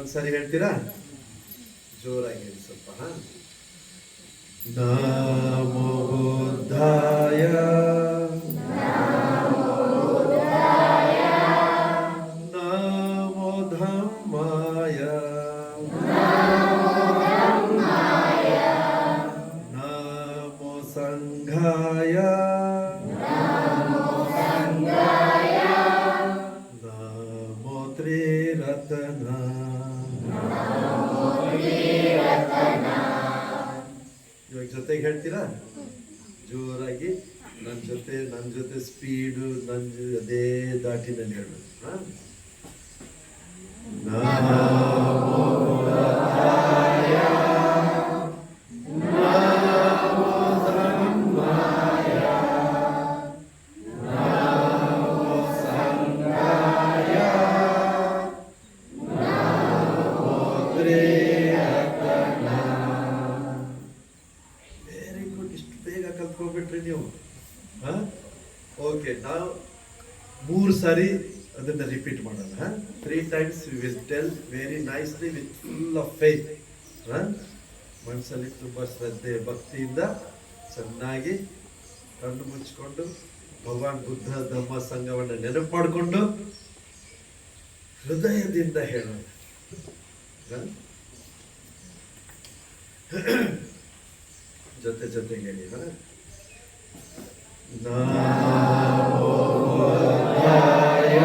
ಒಂದ್ಸರಿ ಹೇಳ್ತೀರಾ? ಜೋರಾಗಿ ಹೇಳಿ ಸ್ವಲ್ಪ. ನಮೋ ಬುದ್ಧಾಯ ನಮೋ ಧಮ್ಮಾಯ ನಮೋ ಸಂಘಾಯ ನಮೋ ತ್ರಿರತ್ನ. ಇವಾಗ ಜೊತೆಗೆ ಹೇಳ್ತೀರಾ? ಜೋರಾಗಿ ನನ್ನ ಜೊತೆ ಸ್ಪೀಡು ಅದೇ ದಾಟಿನಲ್ಲಿ ಹೇಳೋದು. ನಮೋ ಬುದ್ಧಾಯ ನಮೋ ಧಮ್ಮಾಯ ನಮೋ ಸಂಘಾಯ ನಮೋ ತ್ರಿರತ್ನ. Very good. ಇಷ್ಟು ಬೇಗ ಕಲ್ತ್ಕೊಂಡ್ಬಿಟ್ರಿ ನೀವು. ಓಕೆ, ನಾವು 3 ಸಾರಿ ಅದನ್ನ ರಿಪೀಟ್ ಮಾಡೋಣ. 3 times we will tell very nicely with full of faith. ಮನಸ್ಸಲ್ಲಿ ತುಂಬ ಶ್ರದ್ಧೆ ಭಕ್ತಿಯಿಂದ ಚೆನ್ನಾಗಿ ಕಣ್ಣು ಮುಚ್ಚಿಕೊಂಡು ಭಗವಾನ್ ಬುದ್ಧ ಧಮ್ಮ ಸಂಘವನ್ನು ನೆನಪು ಮಾಡಿಕೊಂಡು ಹೃದಯದಿಂದ ಹೇಳೋಣ. ಜೊತೆಗೆ ಹೇಳಿ. ನಮೋ ಬುದ್ಧಾಯ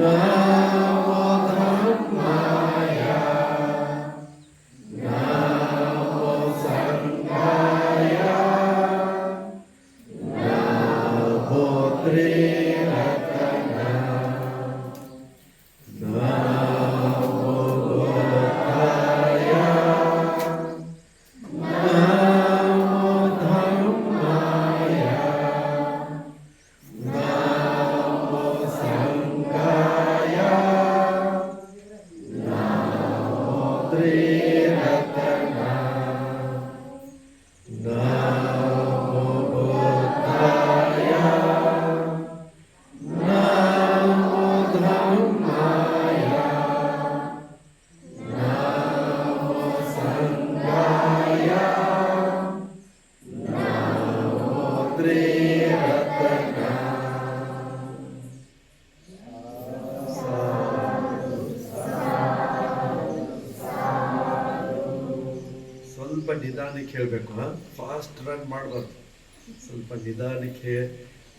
ನಮೋ ಧಮ್ಮಾಯ ನಮೋ ಸಂಘಾಯ ನಮೋ ತ್ರಿರತ್ನ. ನಮೋ ಬುದ್ಧಾಯ ನಮೋ ಧಮ್ಮಾಯ ನಮೋ ಸಂಘಾಯ ನಮೋ ತ್ರಿರತ್ನ. ನಮೋ ಬುದ್ಧಾಯ ನಮೋ ಧಮ್ಮಾಯ ನಮೋ ಸಂಘಾಯ ನಮೋ ತ್ರಿರತ್ನ. ಸ್ವಲ್ಪ ನಿಧಾನಕ್ಕೆ ಹೇಳಬೇಕು. ಫಾಸ್ಟ್ ರನ್ ಮಾಡಬಾರ್ದು. ಸ್ವಲ್ಪ ನಿಧಾನಕ್ಕೆ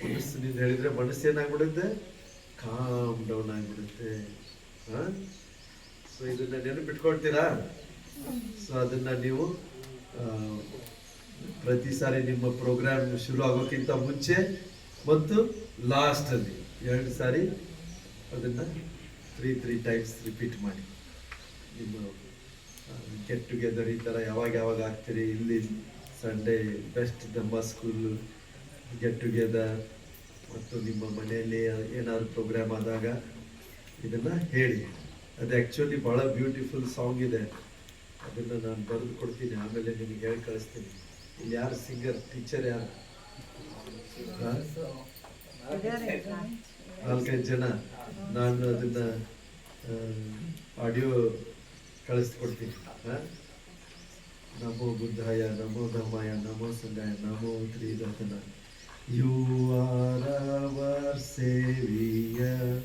ಮನಸ್ಸಿನಿಂದ ಹೇಳಿದ್ರೆ ಮನಸ್ಸು ಏನಾಗ್ಬಿಡುತ್ತೆ? ಕಾಮ್ ಡೌನ್ ಆಗಿಬಿಡುತ್ತೆ. ಸೊ ಇದನ್ನ ನೆನಪಿಟ್ಕೊಳ್ತೀರಾ? ಸೊ ಅದನ್ನ ನೀವು ಪ್ರತಿ ಸಾರಿ ನಿಮ್ಮ ಪ್ರೋಗ್ರಾಮ್ ಶುರು ಆಗೋಕ್ಕಿಂತ ಮುಂಚೆ ಮತ್ತು ಲಾಸ್ಟಲ್ಲಿ 2 ಸಾರಿ ಅದನ್ನು 3 times ರಿಪೀಟ್ ಮಾಡಿ. ನಿಮ್ಮ ಗೆಟ್ ಟುಗೆದರ್ ಈ ಥರ ಯಾವಾಗ ಆಗ್ತೀರಿ, ಇಲ್ಲಿ ಸಂಡೇ ಬೆಸ್ಟ್ ಧಮ್ಮ ಸ್ಕೂಲ್ ಗೆಟ್ ಟುಗೆದರ್ ಮತ್ತು ನಿಮ್ಮ ಮನೆಯಲ್ಲಿ ಏನಾದ್ರು ಪ್ರೋಗ್ರಾಮ್ ಆದಾಗ ಇದನ್ನು ಹೇಳಿ. ಅದು ಆ್ಯಕ್ಚುಲಿ ಭಾಳ ಬ್ಯೂಟಿಫುಲ್ ಸಾಂಗ್ ಇದೆ. ಅದನ್ನು ನಾನು ಬರೆದು ಕೊಡ್ತೀನಿ, ಆಮೇಲೆ ನಿಮಗೆ ಹೇಳಿ ಕಳಿಸ್ತೀನಿ. ಇಲ್ಲಿ ಯಾರು ಸಿಂಗರ್ ಟೀಚರ್ ಯಾರು? 4-5 ಜನ. ನಾನು ಅದನ್ನು ಆಡಿಯೋ ಕಳಿಸ್ಕೊಡ್ತೀನಿ. ನಮೋ ಬುದ್ಧಾಯ ನಮೋ ಧಮ್ಮಾಯ ನಮೋ ಸಂಘಾಯ ನಮೋ ತ್ರಿರತ್ನ. You are our saviour,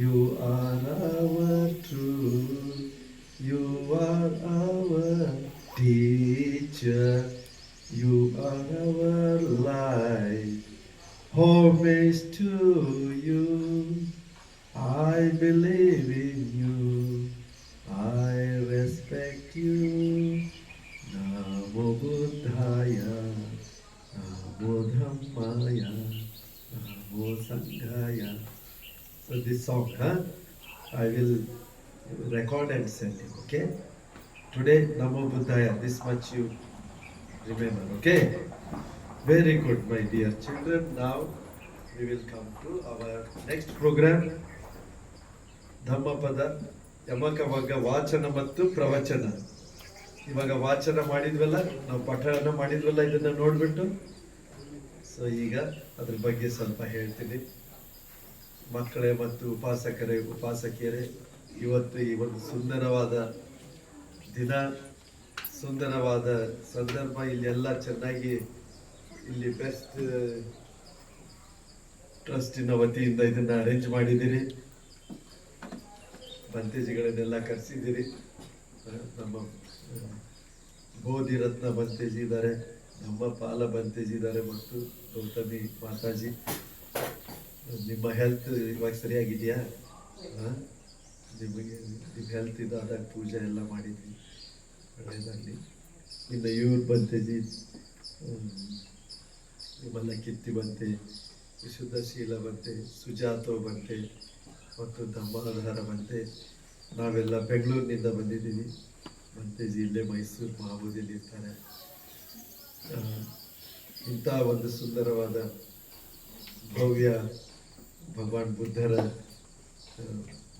you are our truth, you are our teacher, you are our life. Homage to you, I believe in you, I respect you. Namo Buddhaya, Namo Dhammaya, Namo Sanghaya. So this song, I will record and send you, okay? Today, Namo Buddhaya, this much you remember, okay? Very good, my dear children. Now we will come to our next program. ಧಮ್ಮಪದ ಯಮಕವಗ್ಗ ವಾಚನ ಮತ್ತು ಪ್ರವಚನ. ಇವಾಗ ವಾಚನ ಮಾಡಿದ್ವಲ್ಲ, ನಾವು ಪಠಣ ಮಾಡಿದ್ವಲ್ಲ, ಇದನ್ನ ನೋಡ್ಬಿಟ್ಟು so ಈಗ ಅದ್ರ ಬಗ್ಗೆ ಸ್ವಲ್ಪ ಹೇಳ್ತೀನಿ. ಮಕ್ಕಳೇ ಮತ್ತು ಉಪಾಸಕಿಯರೇ ಇವತ್ತು ಈ ಒಂದು ಸುಂದರವಾದ ದಿನ, ಸುಂದರವಾದ ಸಂದರ್ಭ, ಇಲ್ಲಿ ಎಲ್ಲ ಚೆನ್ನಾಗಿ ಇಲ್ಲಿ ಬೆಸ್ಟ್ ಟ್ರಸ್ಟಿನ ವತಿಯಿಂದ ಇದನ್ನ ಅರೇಂಜ್ ಮಾಡಿದ್ದೀರಿ. ಬಂತೇಜಿಗಳನ್ನೆಲ್ಲ ಕರೆಸಿದ್ದೀರಿ. ನಮ್ಮ ಬೋಧಿ ರತ್ನ ಬಂತೇಜಿ ಇದ್ದಾರೆ, ನಮ್ಮ ಪಾಲ ಬಂತೇಜಿ ಇದ್ದಾರೆ ಮತ್ತು ಗೌತಮಿ ಮಾತಾಜಿ. ನಿಮ್ಮ ಹೆಲ್ತ್ ಇವಾಗ ಸರಿಯಾಗಿದೆಯಾ? ನಿಮಗೆ ನಿಮ್ಮ ಹೆಲ್ತ್ ಇದಾದಾಗ ಪೂಜೆ ಎಲ್ಲ ಮಾಡಿದ್ವಿ, ಒಳ್ಳೆಯದಾಗಲಿ. ಇನ್ನು ಇವ್ರು ಬಂತೇಜಿ, ನಿಮ್ಮಲ್ಲ ಕಿತ್ತಿ ಬಂತೆ, ವಿಶುದ್ಧಶೀಲ ಬಂತೆ, ಸುಜಾತೋ ಬಂತೆ ಮತ್ತು ಧಮ್ಮಾಧಾರ ಬಂತೆ. ನಾವೆಲ್ಲ ಬೆಂಗಳೂರಿನಿಂದ ಬಂದಿದ್ದೀವಿ. ಬಂತೇಜಿ ಇಲ್ಲೇ ಮೈಸೂರು ಮಹಾಬೋಧಿಯಲ್ಲಿ ಇರ್ತಾರೆ. ಇಂಥ ಒಂದು ಸುಂದರವಾದ ಭವ್ಯ ಭಗವಾನ್ ಬುದ್ಧರ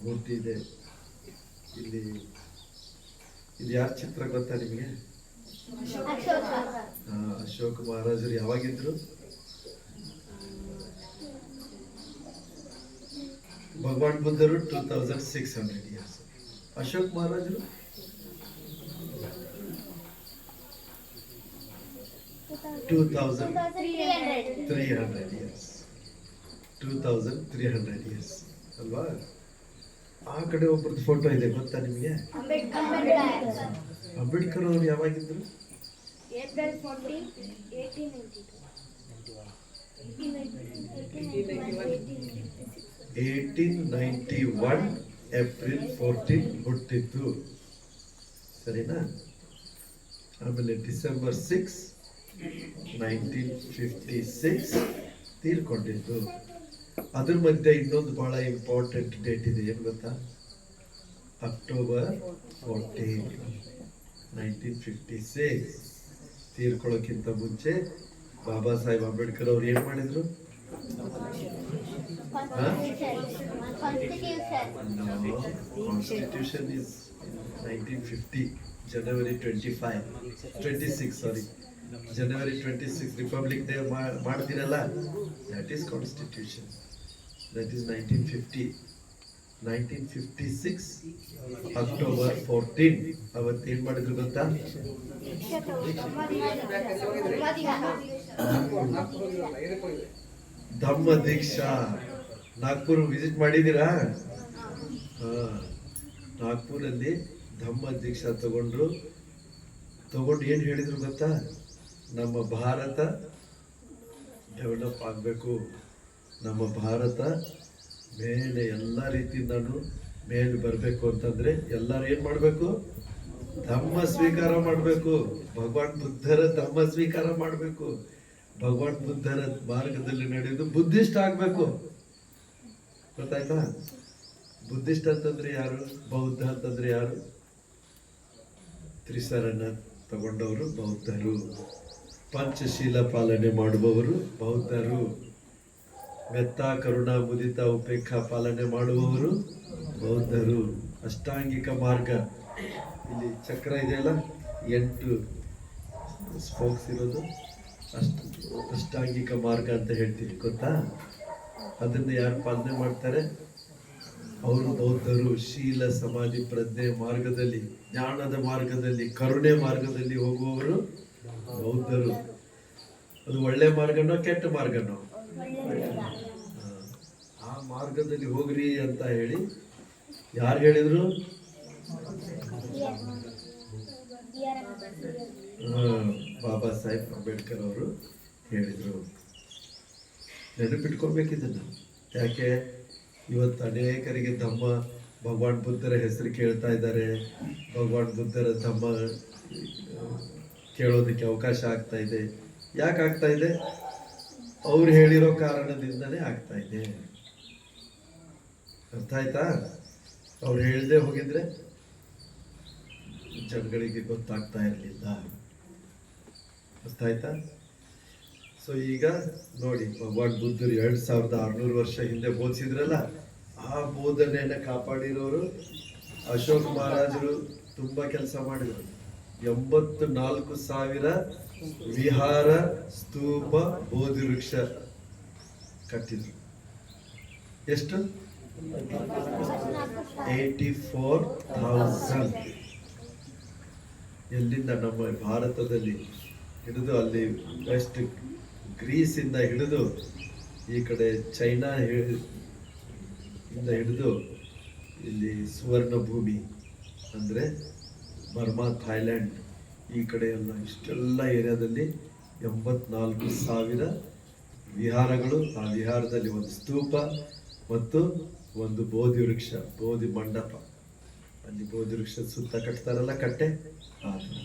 ಮೂರ್ತಿ ಇದೆ ಇಲ್ಲಿ. ಇದು ಯಾರ ಚಿತ್ರ ಗೊತ್ತಾ ನಿಮಗೆ? ಅಶೋಕ ಮಹಾರಾಜರು ಯಾವಾಗಿದ್ರು? ಭಗವಾನ್ ಬುದ್ಧರು 2600 ಇಯರ್ಸ್. ಅಶೋಕ್ ಮಹಾರಾಜರು 2300 ಇಯರ್ಸ್. 2300 ಇಯರ್ಸ್ ಅಲ್ವಾ? ಆ ಕಡೆ ಒಬ್ಬರದ್ದು ಫೋಟೋ ಇದೆ ಗೊತ್ತಾ ನಿಮಗೆ? ಅಂಬೇಡ್ಕರ್ ಅವರು ಯಾವಾಗಿದ್ರು? April 14, 1891 ಏಪ್ರಿಲ್ 14 ಹುಟ್ಟಿದ್ದು, ಸರಿನಾ? ಆಮೇಲೆ ಡಿಸೆಂಬರ್ 6, 1956 ತೀರ್ಕೊಂಡಿದ್ದು. ಅದ್ರ ಮಧ್ಯೆ ಇನ್ನೊಂದು ಬಹಳ ಇಂಪಾರ್ಟೆಂಟ್ ಡೇಟ್ ಇದೆ, ಏನು ಗೊತ್ತಾ? ಅಕ್ಟೋಬರ್ 14, 1956 ತೀರ್ಕೊಳ್ಳೋಕ್ಕಿಂತ ಮುಂಚೆ ಬಾಬಾ ಸಾಹೇಬ್ ಅಂಬೇಡ್ಕರ್ ಅವ್ರು ಏನ್ ಮಾಡಿದ್ರು? ಕಾನ್ಸ್ಟಿಟ್ಯೂಷನ್ ಇಸ್ 1950 ಜನವರಿ 26 ಜನವರಿ 26 ರಿಪಬ್ಲಿಕ್ ಡೇ ಮಾಡ್ತೀರಲ್ಲ, that is constitution. That is 1956 October 14 ಅವತ್ತು ಏನ್ ಮಾಡಿದ್ರು ಗೊತ್ತಾ? ಧಮ್ಮ ದೀಕ್ಷಾ. ನಾಗ್ಪುರ್ ವಿಸಿಟ್ ಮಾಡಿದ್ದೀರಾ? ನಾಗ್ಪುರಲ್ಲಿ ಧಮ್ಮ ದೀಕ್ಷಾ ತಗೊಂಡು ಏನ್ ಹೇಳಿದ್ರು ಗೊತ್ತಾ? ನಮ್ಮ ಭಾರತ ಡೆವಲಪ್ ಆಗಬೇಕು, ನಮ್ಮ ಭಾರತ ಮೇಲೆ ಎಲ್ಲ ರೀತಿಯಿಂದನೂ ಮೇಲೆ ಬರಬೇಕು ಅಂತಂದ್ರೆ ಎಲ್ಲರೂ ಏನ್ ಮಾಡಬೇಕು? ಧಮ್ಮ ಸ್ವೀಕಾರ ಮಾಡಬೇಕು. ಭಗವಾನ್ ಬುದ್ಧರ ಧಮ್ಮ ಸ್ವೀಕಾರ ಮಾಡಬೇಕು. ಭಗವಾನ್ ಬುದ್ಧರ ಮಾರ್ಗದಲ್ಲಿ ನಡೆಯೋದು ಬುದ್ಧಿಸ್ಟ್ ಆಗ್ಬೇಕು. ಗೊತ್ತಾಯ್ತಾ? ಬುದ್ಧಿಸ್ಟ್ ಅಂತಂದ್ರೆ ಯಾರು? ಬೌದ್ಧ ಅಂತಂದ್ರೆ ಯಾರು? ತ್ರಿಸರಣ ತಗೊಂಡವರು ಬೌದ್ಧರು. ಪಂಚಶೀಲ ಪಾಲನೆ ಮಾಡುವವರು ಬೌದ್ಧರು. ಮೆತ್ತ ಕರುಣಾ ಮುದಿತ ಉಪೇಕ್ಷಾ ಪಾಲನೆ ಮಾಡುವವರು ಬೌದ್ಧರು. ಅಷ್ಟಾಂಗಿಕ ಮಾರ್ಗ, ಇಲ್ಲಿ ಚಕ್ರ ಇದೆಯಲ್ಲ, 8 ಸ್ಪೋಕ್ಸ್ ಇರೋದು, ಅಷ್ಟಾಂಗಿಕ ಮಾರ್ಗ ಅಂತ ಹೇಳ್ತೀವಿ, ಗೊತ್ತಾ? ಅದನ್ನ ಯಾರು ಪಾಲನೆ ಮಾಡ್ತಾರೆ? ಅವರು ಬೌದ್ಧರು. ಶೀಲ ಸಮಾಧಿ ಪ್ರಜ್ಞೆ ಮಾರ್ಗದಲ್ಲಿ, ಜ್ಞಾನದ ಮಾರ್ಗದಲ್ಲಿ, ಕರುಣೆ ಮಾರ್ಗದಲ್ಲಿ ಹೋಗುವವರು ಬೌದ್ಧರು. ಅದು ಒಳ್ಳೆ ಮಾರ್ಗನೋ ಕೆಟ್ಟ ಮಾರ್ಗನೋ? ಆ ಮಾರ್ಗದಲ್ಲಿ ಹೋಗ್ರಿ ಅಂತ ಹೇಳಿ ಯಾರು ಹೇಳಿದ್ರು? ಬಾಬಾ ಸಾಹೇಬ್ ಅಂಬೇಡ್ಕರ್ ಅವರು ಹೇಳಿದ್ರು. ನೆನಪಿಟ್ಕೊಳ್ಬೇಕಿದ್ದನ್ನು. ಯಾಕೆ ಇವತ್ತು ಅನೇಕರಿಗೆ ಧಮ್ಮ, ಭಗವಾನ್ ಬುದ್ಧರ ಹೆಸರು ಕೇಳ್ತಾ ಇದ್ದಾರೆ, ಭಗವಾನ್ ಬುದ್ಧರ ಧಮ್ಮ ಕೇಳೋದಕ್ಕೆ ಅವಕಾಶ ಆಗ್ತಾ ಇದೆ. ಯಾಕೆ ಆಗ್ತಾ ಇದೆ? ಅವ್ರು ಹೇಳಿರೋ ಕಾರಣದಿಂದನೇ ಆಗ್ತಾ ಇದೆ. ಅರ್ಥ ಆಯ್ತಾ? ಅವ್ರು ಹೇಳ್ದೆ ಹೋಗಿದ್ರೆ ಜನಗಳಿಗೆ ಗೊತ್ತಾಗ್ತಾ ಇರಲಿಲ್ಲ. ಅರ್ಥ ಆಯ್ತಾ? ಸೊ ಈಗ ನೋಡಿ, ಭಗವಾನ್ ಬುದ್ಧರು 2600 ವರ್ಷ ಹಿಂದೆ ಬೋಧಿಸಿದ್ರಲ್ಲ, ಆ ಬೋಧನೆಯನ್ನ ಕಾಪಾಡಿರೋರು ಅಶೋಕ್ ಮಹಾರಾಜರು. ತುಂಬಾ ಕೆಲಸ ಮಾಡಿದ್ರು. 84,000 ವಿಹಾರ, ಸ್ತೂಪ, ಬೋಧಿ ವೃಕ್ಷ ಕಟ್ಟಿದ್ರು. ಎಷ್ಟು? 84,000. ಎಲ್ಲಿಂದ ನಮ್ಮ ಭಾರತದಲ್ಲಿ ಹಿಡಿದು ಅಲ್ಲಿ ವೆಸ್ಟ್ ಗ್ರೀಸಿಂದ ಹಿಡಿದು ಈ ಕಡೆ ಚೈನಾ ಇಂದ ಹಿಡಿದು ಇಲ್ಲಿ ಸುವರ್ಣ ಭೂಮಿ ಅಂದರೆ ಬರ್ಮಾ, ಥಾಯ್ಲ್ಯಾಂಡ್ ಈ ಕಡೆ ಎಲ್ಲ ಇಷ್ಟೆಲ್ಲ ಏರಿಯಾದಲ್ಲಿ 84,000 ವಿಹಾರಗಳು. ಆ ವಿಹಾರದಲ್ಲಿ ಒಂದು ಸ್ತೂಪ ಮತ್ತು ಒಂದು ಬೋಧಿ ವೃಕ್ಷ, ಬೋಧಿ ಮಂಟಪ. ಅಲ್ಲಿ ಬೋಧಿ ವೃಕ್ಷದ ಸುತ್ತ ಕಟ್ತಾರಲ್ಲ ಕಟ್ಟೆ, ಆ ಥರ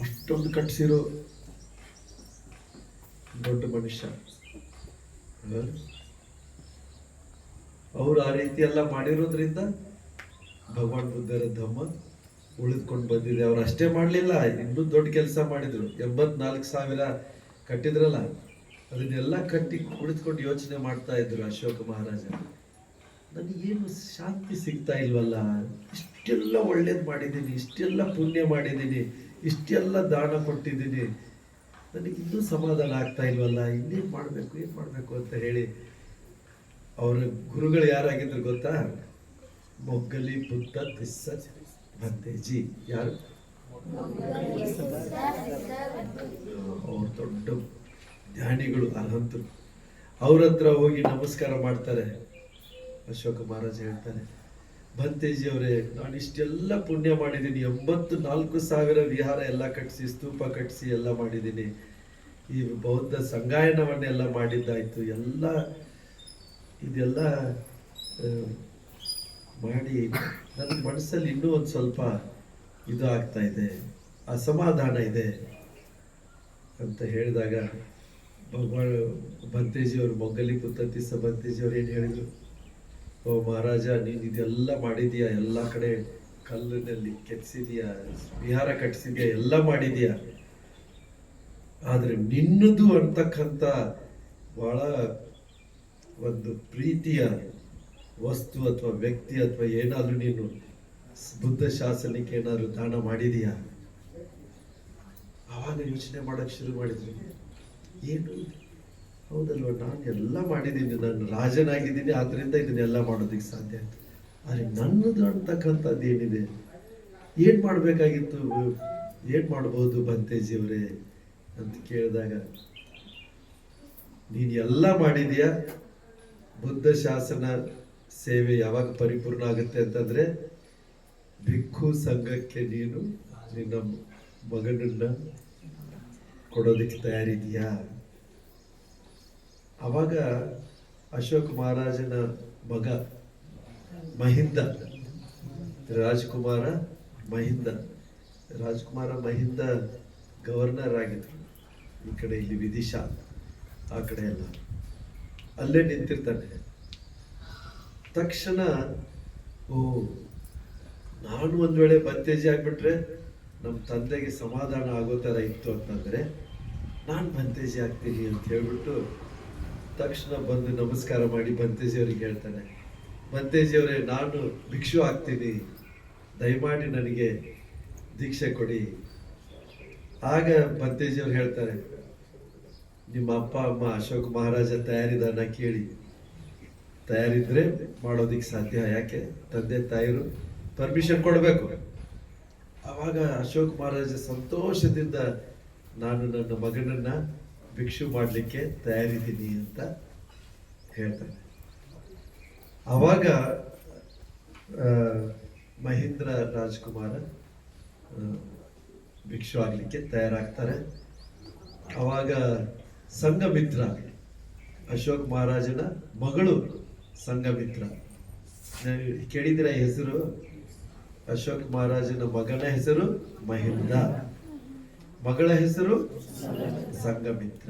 ಅಷ್ಟೊಂದು ಕಟ್ಟಿಸಿರೋ ದೊಡ್ಡ ಮನುಷ್ಯ ಅವರು. ಆ ರೀತಿ ಎಲ್ಲ ಮಾಡಿರೋದ್ರಿಂದ ಭಗವಾನ್ ಬುದ್ಧರ ಧಮ್ಮ ಉಳಿದುಕೊಂಡು ಬಂದಿದೆ. ಅವ್ರು ಅಷ್ಟೇ ಮಾಡಲಿಲ್ಲ, ಇನ್ನೂ ದೊಡ್ಡ ಕೆಲಸ ಮಾಡಿದ್ರು. 84,000 ಕಟ್ಟಿದ್ರಲ್ಲ, ಅದನ್ನೆಲ್ಲ ಕಟ್ಟಿ ಕುಳಿತುಕೊಂಡು ಯೋಚನೆ ಮಾಡ್ತಾ ಇದ್ರು ಅಶೋಕ ಮಹಾರಾಜ. ನನಗೇನು ಶಾಂತಿ ಸಿಗ್ತಾ ಇಲ್ವಲ್ಲ, ಇಷ್ಟೆಲ್ಲ ಒಳ್ಳೇದು ಮಾಡಿದ್ದೀನಿ, ಇಷ್ಟೆಲ್ಲ ಪುಣ್ಯ ಮಾಡಿದ್ದೀನಿ, ಇಷ್ಟೆಲ್ಲ ದಾನ ಕೊಟ್ಟಿದ್ದೀನಿ, ನನಗೆ ಇನ್ನೂ ಸಮಾಧಾನ ಆಗ್ತಾ ಇಲ್ವಲ್ಲ, ಇನ್ನೇನು ಮಾಡಬೇಕು ಅಂತ ಹೇಳಿ ಅವರ ಗುರುಗಳು ಯಾರಾಗಿದ್ರು ಗೊತ್ತಾ? ಮೊಗ್ಗಲಿ ಬುದ್ಧ ತಿಸ್ಸ ಭಂತೇಜಿ. ಯಾರು? ಅವ್ರು ದೊಡ್ಡ ಜ್ಞಾನಿಗಳು, ಅರ್ಹಂತರು. ಅವ್ರ ಹತ್ರ ಹೋಗಿ ನಮಸ್ಕಾರ ಮಾಡ್ತಾರೆ. ಅಶೋಕ ಮಹಾರಾಜ ಹೇಳ್ತಾರೆ, ಭಂತೇಜಿ ಅವರೇ, ನಾನು ಇಷ್ಟೆಲ್ಲ ಪುಣ್ಯ ಮಾಡಿದ್ದೀನಿ, 84,000 ವಿಹಾರ ಎಲ್ಲ ಕಟ್ಟಿಸಿ, ಸ್ತೂಪ ಕಟ್ಟಿಸಿ ಎಲ್ಲ ಮಾಡಿದ್ದೀನಿ, ಈ ಬೌದ್ಧ ಸಂಗಾಯನವನ್ನೆಲ್ಲ ಮಾಡಿದ್ದಾಯ್ತು, ಇದೆಲ್ಲ ಮಾಡಿ ನನ್ನ ಮನಸ್ಸಲ್ಲಿ ಇನ್ನೂ ಒಂದು ಸ್ವಲ್ಪ ಇದು ಆಗ್ತಾ ಇದೆ, ಅಸಮಾಧಾನ ಇದೆ ಅಂತ ಹೇಳಿದಾಗ ಭಗವಾನ್ ಭಂತೇಜಿಯವರು, ಮೊಗ್ಗಲಿ ಪುತ್ತತಿಸ್ಸ ಭಂತೇಜಿಯವರು ಏನು ಹೇಳಿದರು? ಓ ಮಹಾರಾಜ, ನೀನು ಇದೆಲ್ಲ ಮಾಡಿದೀಯಾ, ಎಲ್ಲ ಕಡೆ ಕಲ್ಲಿನಲ್ಲಿ ಕೆತ್ತಿಸಿದೀಯಾ, ವಿಹಾರ ಕಟ್ಟಿಸಿದ್ಯಾ, ಎಲ್ಲ ಮಾಡಿದೀಯಾ, ಆದರೆ ನಿನ್ನದು ಅಂತಕ್ಕಂಥ ಬಹಳ ಒಂದು ಪ್ರೀತಿಯ ವಸ್ತು ಅಥವಾ ವ್ಯಕ್ತಿ ಅಥವಾ ಏನಾದರೂ ನೀನು ಬುದ್ಧ ಶಾಸನಕ್ಕೆ ಏನಾದರೂ ದಾನ ಮಾಡಿದೀಯಾ? ಆವಾಗ ಯೋಚನೆ ಮಾಡಕ್ಕೆ ಶುರು ಮಾಡಿದ್ರು. ಏನು ಹೌದಲ್ವ, ನಾನು ಎಲ್ಲ ಮಾಡಿದ್ದೀನಿ, ನಾನು ರಾಜನಾಗಿದ್ದೀನಿ, ಆದ್ರಿಂದ ಇದನ್ನೆಲ್ಲ ಮಾಡೋದಕ್ಕೆ ಸಾಧ್ಯ ಆಯ್ತು. ಆದರೆ ನನ್ನದು ಅಂತಕ್ಕಂಥದ್ದು ಏನಿದೆ, ಏನು ಮಾಡಬೇಕಾಗಿತ್ತು, ಏನು ಮಾಡ್ಬೋದು ಭಂತೇಜಿಯವರೇ ಅಂತ ಕೇಳಿದಾಗ, ನೀನು ಎಲ್ಲ ಮಾಡಿದೀಯಾ, ಬುದ್ಧ ಶಾಸನ ಸೇವೆ ಯಾವಾಗ ಪರಿಪೂರ್ಣ ಆಗುತ್ತೆ ಅಂತಂದ್ರೆ ಭಿಕ್ಷು ಸಂಘಕ್ಕೆ ನೀನು ನಿನ್ನ ಮಗನನ್ನ ಕೊಡೋದಕ್ಕೆ ತಯಾರಿದೆಯಾ? ಅವಾಗ ಅಶೋಕ್ ಮಹಾರಾಜನ ಮಗ ಮಹಿಂದ, ರಾಜ್ಕುಮಾರ ಮಹಿಂದ ಗವರ್ನರ್ ಆಗಿದ್ರು. ಈ ಕಡೆ ಇಲ್ಲಿ ವಿದಿಶಾ, ಆ ಕಡೆ ಎಲ್ಲ ಅಲ್ಲೇ ನಿಂತಿರ್ತಾನೆ. ತಕ್ಷಣ ಓ, ನಾನು ಒಂದ್ ವೇಳೆ ಭಂತೇಜಿ ಆಗ್ಬಿಟ್ರೆ ನಮ್ಮ ತಂದೆಗೆ ಸಮಾಧಾನ ಆಗೋ ಥರ ಇತ್ತು ಅಂತಂದ್ರೆ ನಾನು ಭಂತೇಜಿ ಆಗ್ತೀನಿ ಅಂತ ಹೇಳ್ಬಿಟ್ಟು ತಕ್ಷಣ ಬಂದು ನಮಸ್ಕಾರ ಮಾಡಿ ಭಂತೇಜಿಯವ್ರಿಗೆ ಹೇಳ್ತಾನೆ, ಭಂತೇಜಿಯವರೇ, ನಾನು ಭಿಕ್ಷು ಆಗ್ತೀನಿ, ದಯಮಾಡಿ ನನಗೆ ದೀಕ್ಷೆ ಕೊಡಿ. ಆಗ ಭಂತೇಜಿಯವ್ರು ಹೇಳ್ತಾರೆ, ನಿಮ್ಮ ಅಪ್ಪ ಅಮ್ಮ ಅಶೋಕ್ ಮಹಾರಾಜ ತಯಾರಿದಾನ ಕೇಳಿ, ತಯಾರಿದ್ರೆ ಮಾಡೋದಿಕ್ಕೆ ಸಾಧ್ಯ, ಯಾಕೆ ತಂದೆ ತಾಯಿರು ಪರ್ಮಿಷನ್ ಕೊಡಬೇಕು. ಆವಾಗ ಅಶೋಕ್ ಮಹಾರಾಜ ಸಂತೋಷದಿಂದ ನಾನು ನನ್ನ ಮಗನನ್ನ ಭಿಕ್ಷು ಮಾಡಲಿಕ್ಕೆ ತಯಾರಿದ್ದೀನಿ ಅಂತ ಹೇಳ್ತಾನೆ. ಆವಾಗ ಮಹೇಂದ್ರ ರಾಜ್ಕುಮಾರ ಭಿಕ್ಷು ಆಗಲಿಕ್ಕೆ ತಯಾರಾಗ್ತಾರೆ. ಆವಾಗ ಸಂಘಮಿತ್ರ, ಅಶೋಕ್ ಮಹಾರಾಜನ ಮಗಳು ಸಂಘಮಿತ್ರ, ಕೇಳಿದಿರ ಈ ಹೆಸರು? ಅಶೋಕ್ ಮಹಾರಾಜನ ಮಗನ ಹೆಸರು ಮಹಿಂದ, ಮಗಳ ಹೆಸರು ಸಂಘಮಿತ್ರ.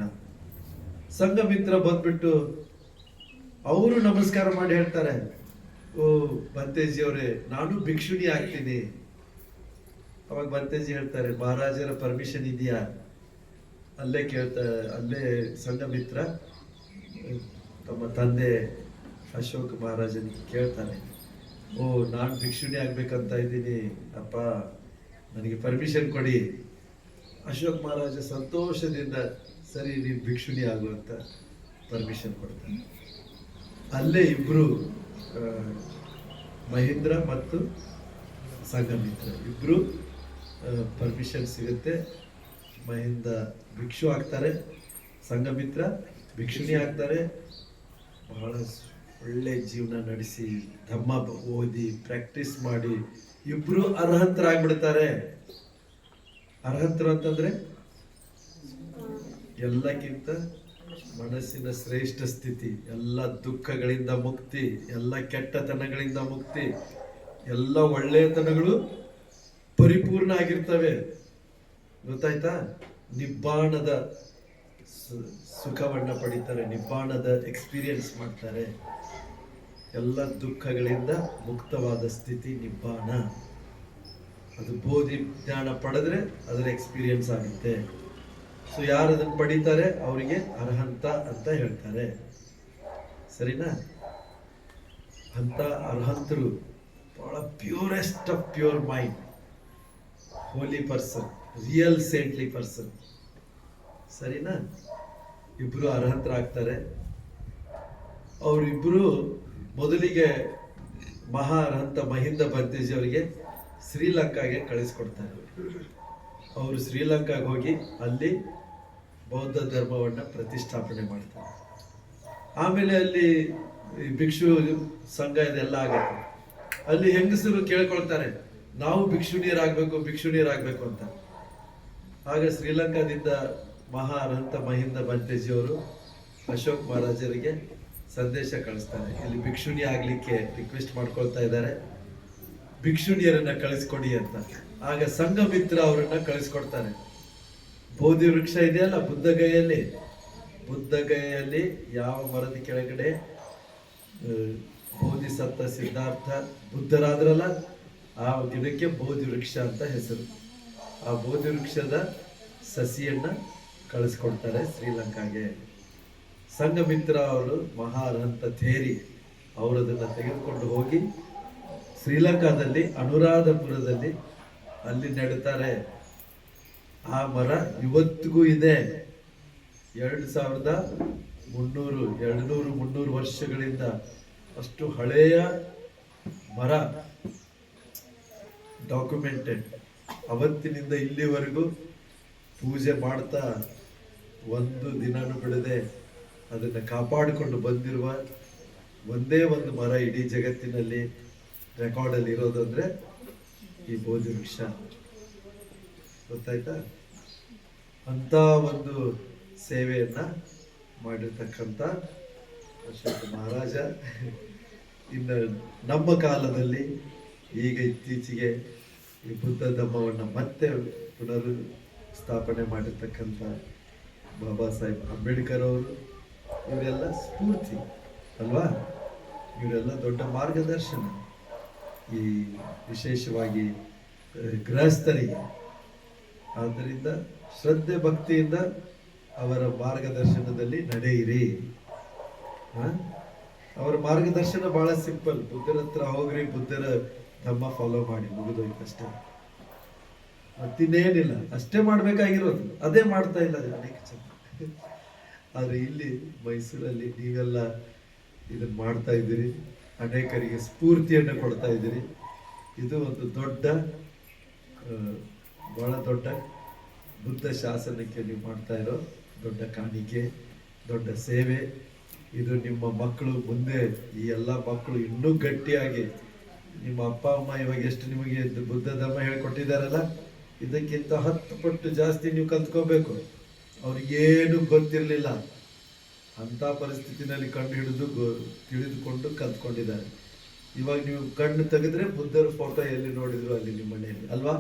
ಸಂಘಮಿತ್ರ ಬಂದ್ಬಿಟ್ಟು ಅವರು ನಮಸ್ಕಾರ ಮಾಡಿ ಹೇಳ್ತಾರೆ, ಓ ಭಂತೇಜಿ ಅವರೇ, ನಾನು ಭಿಕ್ಷುಣಿ ಆಗ್ತೀನಿ. ಅವಾಗ ಭಂತೇಜಿ ಹೇಳ್ತಾರೆ, ಮಹಾರಾಜರ ಪರ್ಮಿಷನ್ ಇದೆಯಾ? ಅಲ್ಲೇ ಅಲ್ಲೇ ಸಂಘಮಿತ್ರ ತಮ್ಮ ತಂದೆ ಅಶೋಕ್ ಮಹಾರಾಜನಿಗೆ ಕೇಳ್ತಾನೆ, ಓ ನಾನು ಭಿಕ್ಷುಣಿ ಆಗ್ಬೇಕಂತ ಇದ್ದೀನಿ ಅಪ್ಪ, ನನಗೆ ಪರ್ಮಿಷನ್ ಕೊಡಿ. ಅಶೋಕ್ ಮಹಾರಾಜ ಸಂತೋಷದಿಂದ ಸರಿ ನೀನು ಭಿಕ್ಷುಣಿ ಆಗುವಂತ ಪರ್ಮಿಷನ್ ಕೊಡ್ತಾನೆ. ಅಲ್ಲೇ ಇಬ್ರು ಮಹೇಂದ್ರ ಮತ್ತು ಸಂಘಮಿತ್ರ ಇಬ್ಬರು ಪರ್ಮಿಷನ್ ಸಿಗುತ್ತೆ. ಮಹೇಂದ್ರ ಭಿಕ್ಷು ಆಗ್ತಾರೆ, ಸಂಘಮಿತ್ರ ಭಿಕ್ಷುಣಿ ಆಗ್ತಾರೆ. ಬಹಳ ಒಳ್ಳೆ ಜೀವನ ನಡೆಸಿ ಧಮ್ಮ ಓದಿ ಪ್ರಾಕ್ಟೀಸ್ ಮಾಡಿ ಇಬ್ರು ಅರ್ಹಂತರಾಗ್ಬಿಡ್ತಾರೆ. ಅರ್ಹಂತರು ಅಂತಂದ್ರೆ ಎಲ್ಲಕ್ಕಿಂತ ಮನಸ್ಸಿನ ಶ್ರೇಷ್ಠ ಸ್ಥಿತಿ, ಎಲ್ಲ ದುಃಖಗಳಿಂದ ಮುಕ್ತಿ, ಎಲ್ಲ ಕೆಟ್ಟತನಗಳಿಂದ ಮುಕ್ತಿ, ಎಲ್ಲ ಒಳ್ಳೆಯತನಗಳು ಪರಿಪೂರ್ಣ ಆಗಿರ್ತವೆ. ಗೊತ್ತಾಯ್ತಾ? ನಿಬ್ಬಾಣದ ಸುಖವನ್ನ ಪಡಿತಾರೆ, ನಿಬ್ಬಾಣದ ಎಕ್ಸ್ಪೀರಿಯನ್ಸ್ ಮಾಡ್ತಾರೆ. ಎಲ್ಲ ದುಃಖಗಳಿಂದ ಮುಕ್ತವಾದ ಸ್ಥಿತಿ ನಿಬ್ಬಾಣ. ಅದು ಬೋಧಿ ಜ್ಞಾನ ಪಡೆದ್ರೆ ಅದರ ಎಕ್ಸ್ಪೀರಿಯನ್ಸ್ ಆಗುತ್ತೆ. ಸೊ ಯಾರು ಅದನ್ನು ಪಡಿತಾರೆ ಅವರಿಗೆ ಅರ್ಹಂತ ಅಂತ ಹೇಳ್ತಾರೆ. ಸರಿನಾ? ಅಂತ ಅರ್ಹಂತರು ಬಹಳ purest of pure mind, holy person, real saintly person. ಸರಿನಾ? ಇಬ್ರು ಅರ್ಹಂತರಾಗ್ತಾರೆ. ಅವರಿಬ್ರು ಮೊದಲಿಗೆ ಮಹಾ ಅರ್ಹಂತ ಮಹಿಂದ ಬಂತೇಜಿ ಅವರಿಗೆ ಶ್ರೀಲಂಕಾಗೆ ಕಳಿಸ್ಕೊಡ್ತಾರೆ. ಅವರು ಶ್ರೀಲಂಕಾಗೆ ಹೋಗಿ ಅಲ್ಲಿ ಬೌದ್ಧ ಧರ್ಮವನ್ನ ಪ್ರತಿಷ್ಠಾಪನೆ ಮಾಡ್ತಾರೆ. ಆಮೇಲೆ ಅಲ್ಲಿ ಭಿಕ್ಷು ಸಂಘ ಇದೆಲ್ಲ ಆಗತ್ತೆ. ಅಲ್ಲಿ ಹೆಂಗಸರು ಕೇಳ್ಕೊಳ್ತಾರೆ, ನಾವು ಭಿಕ್ಷುಣಿಯರಾಗಬೇಕು ಅಂತ. ಆಗ ಶ್ರೀಲಂಕಾದಿಂದ ಮಹಾ ಅರ್ಹಂತ ಮಹಿಂದ ಬಂತೇಜಿ ಅವರು ಅಶೋಕ್ ಮಹಾರಾಜರಿಗೆ ಸಂದೇಶ ಕಳಿಸ್ತಾರೆ, ಇಲ್ಲಿ ಭಿಕ್ಷುಣಿ ಆಗ್ಲಿಕ್ಕೆ ರಿಕ್ವೆಸ್ಟ್ ಮಾಡ್ಕೊಳ್ತಾ ಇದ್ದಾರೆ, ಭಿಕ್ಷುಣಿಯರನ್ನ ಕಳಿಸ್ಕೊಡಿ ಅಂತ. ಆಗ ಸಂಘಮಿತ್ರ ಅವರನ್ನ ಕಳಿಸ್ಕೊಡ್ತಾರೆ. ಬೋಧಿ ವೃಕ್ಷ ಇದೆಯಲ್ಲ ಬುದ್ಧಗಯೆಯಲ್ಲಿ ಯಾವ ಮರದ ಕೆಳಗಡೆ ಬೋಧಿಸತ್ತ ಸಿದ್ಧಾರ್ಥ ಬುದ್ಧರಾದ್ರಲ್ಲ, ಆ ಗಿಡಕ್ಕೆ ಬೋಧಿ ವೃಕ್ಷ ಅಂತ ಹೆಸರು. ಆ ಬೋಧಿ ವೃಕ್ಷದ ಸಸಿಯನ್ನ ಕಳಿಸ್ಕೊಡ್ತಾರೆ ಶ್ರೀಲಂಕಾಗೆ. ಸಂಘಮಿತ್ರ ಅವರು ಮಹಾ ಅರ್ಹಂತ ಥೇರಿ ಅವರದನ್ನ ತೆಗೆದುಕೊಂಡು ಹೋಗಿ ಶ್ರೀಲಂಕಾದಲ್ಲಿ ಅನುರಾಧಪುರದಲ್ಲಿ ಅಲ್ಲಿ ನೆಡ್ತಾರೆ. ಆ ಮರ ಇವತ್ತಿಗೂ ಇದೆ. 200-300 ವರ್ಷಗಳಿಂದ ಅಷ್ಟು ಹಳೆಯ ಮರ, ಡಾಕ್ಯುಮೆಂಟೆಡ್. ಅವತ್ತಿನಿಂದ ಇಲ್ಲಿವರೆಗೂ ಪೂಜೆ ಮಾಡ್ತಾ ಒಂದು ದಿನನೂ ಬಿಡದೆ ಅದನ್ನು ಕಾಪಾಡಿಕೊಂಡು ಬಂದಿರುವ ಒಂದೇ ಒಂದು ಮರ ಇಡೀ ಜಗತ್ತಿನಲ್ಲಿ ರೆಕಾರ್ಡಲ್ಲಿ ಇರೋದು ಅಂದ್ರೆ ಈ ಬೋಧಿ ವೃಕ್ಷ. ಗೊತ್ತಾಯ್ತಾ? ಅಂತ ಒಂದು ಸೇವೆಯನ್ನ ಮಾಡಿರ್ತಕ್ಕಂಥ ಅಶೋಕ ಮಹಾರಾಜ. ಇನ್ನು ನಮ್ಮ ಕಾಲದಲ್ಲಿ ಈಗ ಇತ್ತೀಚೆಗೆ ಈ ಬುದ್ಧ ಧರ್ಮವನ್ನು ಮತ್ತೆ ಪುನರ್ ಸ್ಥಾಪನೆ ಮಾಡಿರ್ತಕ್ಕಂಥ ಬಾಬಾ ಸಾಹೇಬ್ ಅಂಬೇಡ್ಕರ್ ಅವರು, ಇವರೆಲ್ಲ ಸ್ಫೂರ್ತಿ ಅಲ್ವಾ? ಇವರೆಲ್ಲ ದೊಡ್ಡ ಮಾರ್ಗದರ್ಶನ ಈ ವಿಶೇಷವಾಗಿ ಗೃಹಸ್ಥರಿಗೆ. ಆದ್ದರಿಂದ ಶ್ರದ್ಧೆ ಭಕ್ತಿಯಿಂದ ಅವರ ಮಾರ್ಗದರ್ಶನದಲ್ಲಿ ನಡೆಯಿರಿ. ಅವರ ಮಾರ್ಗದರ್ಶನ ಬಹಳ ಸಿಂಪಲ್. ಬುದ್ಧರ ಹತ್ರ ಹೋಗ್ರಿ, ಬುದ್ಧರ ಧಮ್ಮ ಫಾಲೋ ಮಾಡಿ, ಮುಗಿದೋಯ್ತಷ್ಟೇ. ಮತ್ತಿನ್ನೇನಿಲ್ಲ, ಅಷ್ಟೇ ಮಾಡ್ಬೇಕಾಗಿರೋದು. ಅದೇ ಮಾಡ್ತಾ ಇಲ್ಲ ಅನೇಕ ಜನ. ಆದ್ರೆ ಇಲ್ಲಿ ಮೈಸೂರಲ್ಲಿ ನೀವೆಲ್ಲ ಇದನ್ನ ಮಾಡ್ತಾ ಇದ್ದೀರಿ, ಅನೇಕರಿಗೆ ಸ್ಫೂರ್ತಿಯನ್ನು ಕೊಡ್ತಾ ಇದ್ದೀರಿ. ಇದು ಒಂದು ಬಹಳ ದೊಡ್ಡ ಬುದ್ಧ ಶಾಸನಕ್ಕೆ ನೀವು ಮಾಡ್ತಾ ಇರೋ ದೊಡ್ಡ ಕಾಣಿಕೆ, ದೊಡ್ಡ ಸೇವೆ. ಇದು ನಿಮ್ಮ ಮಕ್ಕಳು ಮುಂದೆ, ಈ ಎಲ್ಲ ಮಕ್ಕಳು ಇನ್ನೂ ಗಟ್ಟಿಯಾಗಿ, ನಿಮ್ಮ ಅಪ್ಪ ಅಮ್ಮ ಇವಾಗ ಎಷ್ಟು ನಿಮಗೆ ಬುದ್ಧ ಧರ್ಮ ಹೇಳ್ಕೊಟ್ಟಿದ್ದಾರಲ್ಲ, ಇದಕ್ಕಿಂತ 10 ಪಟ್ಟು ಜಾಸ್ತಿ ನೀವು ಕಲ್ತ್ಕೋಬೇಕು. ಅವ್ರಿಗೇನು ಗೊತ್ತಿರಲಿಲ್ಲ, ಅಂತ ಪರಿಸ್ಥಿತಿನಲ್ಲಿ ತಿಳಿದುಕೊಂಡು ಕಲ್ತ್ಕೊಂಡಿದ್ದಾರೆ. ಇವಾಗ ನೀವು ಕಣ್ಣು ತೆಗೆದ್ರೆ ಬುದ್ಧರ ಫೋಟೋ ಎಲ್ಲಿ ನೋಡಿದ್ರು ಅಲ್ಲಿ ನಿಮ್ಮ ಮನೆಯಲ್ಲಿ ಅಲ್ವಾ?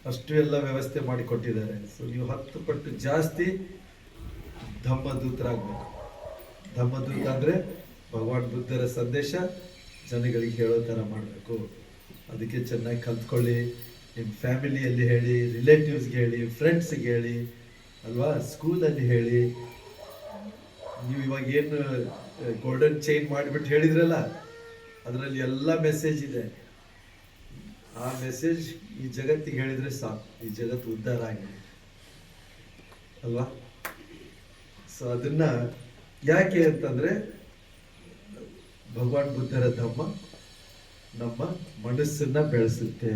ಅಷ್ಟು ಎಲ್ಲ ವ್ಯವಸ್ಥೆ ಮಾಡಿಕೊಟ್ಟಿದ್ದಾರೆ. ಸೊ ನೀವು 10 ಪಟ್ಟು ಜಾಸ್ತಿ ಧಮ್ಮದೂತರಾಗಬೇಕು. ಧಮ್ಮದೂತ ಅಂದ್ರೆ ಭಗವಾನ್ ಬುದ್ಧರ ಸಂದೇಶ ಜನಗಳಿಗೆ ಹೇಳೋ ಥರ ಮಾಡಬೇಕು. ಅದಕ್ಕೆ ಚೆನ್ನಾಗಿ ಕಲ್ತ್ಕೊಳ್ಳಿ. ನಿಮ್ಮ ಫ್ಯಾಮಿಲಿಯಲ್ಲಿ ಹೇಳಿ, ರಿಲೇಟಿವ್ಸ್ಗೆ ಹೇಳಿ, ಫ್ರೆಂಡ್ಸ್ಗೆ ಹೇಳಿ ಅಲ್ವಾ, ಸ್ಕೂಲಲ್ಲಿ ಹೇಳಿ. ನೀವು ಇವಾಗ ಏನು ಗೋಲ್ಡನ್ ಚೈನ್ ಮಾಡಿಬಿಟ್ಟು ಹೇಳಿದ್ರಲ್ಲ, ಅದರಲ್ಲಿ ಎಲ್ಲ ಮೆಸೇಜ್ ಇದೆ. ಆ ಮೆಸೇಜ್ ಈ ಜಗತ್ತಿಗೆ ಹೇಳಿದ್ರೆ ಸಾಕು, ಈ ಜಗತ್ತು ಉದ್ಧಾರ ಆಗಿದೆ ಅಲ್ವಾ? ಸೊ ಅದನ್ನ ಯಾಕೆ ಅಂತಂದ್ರೆ ಭಗವಾನ್ ಬುದ್ಧರ ಧಮ್ಮ ನಮ್ಮ ಮನಸ್ಸನ್ನ ಬೆಳೆಸುತ್ತೆ.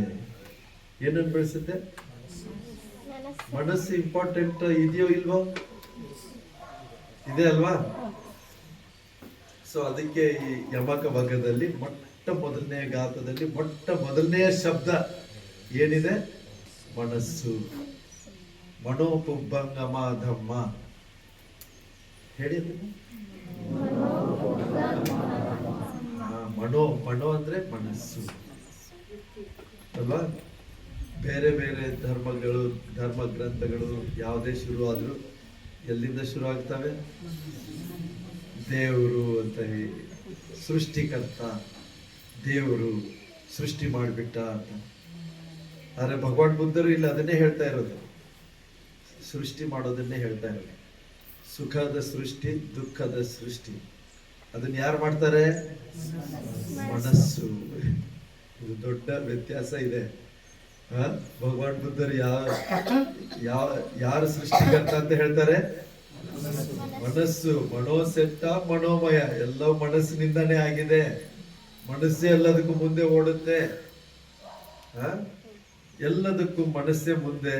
ಏನನ್ನು ಬೆಳೆಸುತ್ತೆ? ಮನಸ್ಸು ಇಂಪಾರ್ಟೆಂಟ್ ಇದೆಯೋ ಇಲ್ವೋ? ಇದೆ ಅಲ್ವಾ? ಸೊ ಅದಕ್ಕೆ ಈ ಯಮಕ ವರ್ಗದಲ್ಲಿ ಮೊಟ್ಟ ಮೊದಲನೆಯ ಗಾತ್ರದಲ್ಲಿ ಮೊಟ್ಟ ಮೊದಲನೆಯ ಶಬ್ದ ಏನಿದೆ? ಮನಸ್ಸು. ಮನೋಪುಬ್ಬಂಗಮ ಧಮ್ಮ. ಹೇಳಿ ಅದನ್ನು. ಮನೋ ಅಂದ್ರೆ ಮನಸ್ಸು ಅಲ್ವಾ? ಬೇರೆ ಬೇರೆ ಧರ್ಮಗಳು, ಧರ್ಮ ಗ್ರಂಥಗಳು ಯಾವುದೇ ಶುರು ಆದ್ರೂ ಎಲ್ಲಿಂದ ಶುರು ಆಗ್ತವೆ? ದೇವರು ಅಂತ ಹೇಳಿ, ಸೃಷ್ಟಿಕರ್ತ ದೇವರು ಸೃಷ್ಟಿ ಮಾಡಿಬಿಟ್ಟ ಅಂತ. ಆದರೆ ಭಗವಾನ್ ಬುದ್ಧರು ಇಲ್ಲ ಅದನ್ನೇ ಹೇಳ್ತಾ ಇರೋದು, ಸೃಷ್ಟಿ ಮಾಡೋದನ್ನೇ ಹೇಳ್ತಾ ಇರೋದು. ಸುಖದ ಸೃಷ್ಟಿ, ದುಃಖದ ಸೃಷ್ಟಿ ಅದನ್ನ ಯಾರು ಮಾಡ್ತಾರೆ? ಮನಸ್ಸು. ಇದು ದೊಡ್ಡ ವ್ಯತ್ಯಾಸ ಇದೆ. ಭಗವಾನ್ ಬುದ್ಧರು ಯಾರು ಸೃಷ್ಟಿಕರ್ತ ಅಂತ ಹೇಳ್ತಾರೆ? ಮನಸ್ಸು. ಮನೋಸೆಟ್ಟ ಮನೋಮಯ, ಎಲ್ಲವೂ ಮನಸ್ಸಿನಿಂದಾನೇ ಆಗಿದೆ. ಮನಸ್ಸೇ ಎಲ್ಲದಕ್ಕೂ ಮುಂದೆ ಓಡುತ್ತೆ. ಎಲ್ಲದಕ್ಕೂ ಮನಸ್ಸೇ ಮುಂದೆ,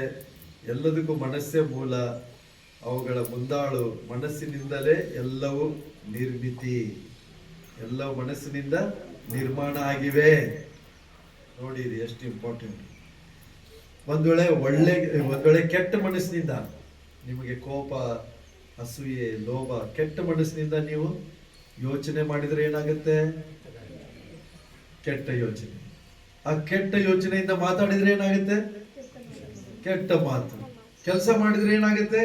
ಎಲ್ಲದಕ್ಕೂ ಮನಸ್ಸೇ ಮೂಲ. ಅವುಗಳ ಮುಂದಾಳು ಮನಸ್ಸಿನಿಂದಲೇ ಎಲ್ಲವೂ ನಿರ್ಮಿತಿ, ಎಲ್ಲವೂ ಮನಸ್ಸಿನಿಂದ ನಿರ್ಮಾಣ ಆಗಿವೆ. ನೋಡಿ ಇದು ಎಷ್ಟು ಇಂಪಾರ್ಟೆಂಟ್. ಒಂದ್ ವೇಳೆ ಕೆಟ್ಟ ಮನಸ್ಸಿನಿಂದ ನಿಮಗೆ ಕೋಪ, ಅಸೂಯೆ, ಲೋಭ, ಕೆಟ್ಟ ಮನಸ್ಸಿನಿಂದ ನೀವು ಯೋಚನೆ ಮಾಡಿದ್ರೆ ಏನಾಗುತ್ತೆ? ಕೆಟ್ಟ ಯೋಚನೆ. ಆ ಕೆಟ್ಟ ಯೋಚನೆಯಿಂದ ಮಾತಾಡಿದ್ರೆ ಏನಾಗುತ್ತೆ? ಕೆಟ್ಟ ಮಾತು. ಕೆಲಸ ಮಾಡಿದ್ರೆ ಏನಾಗುತ್ತೆ?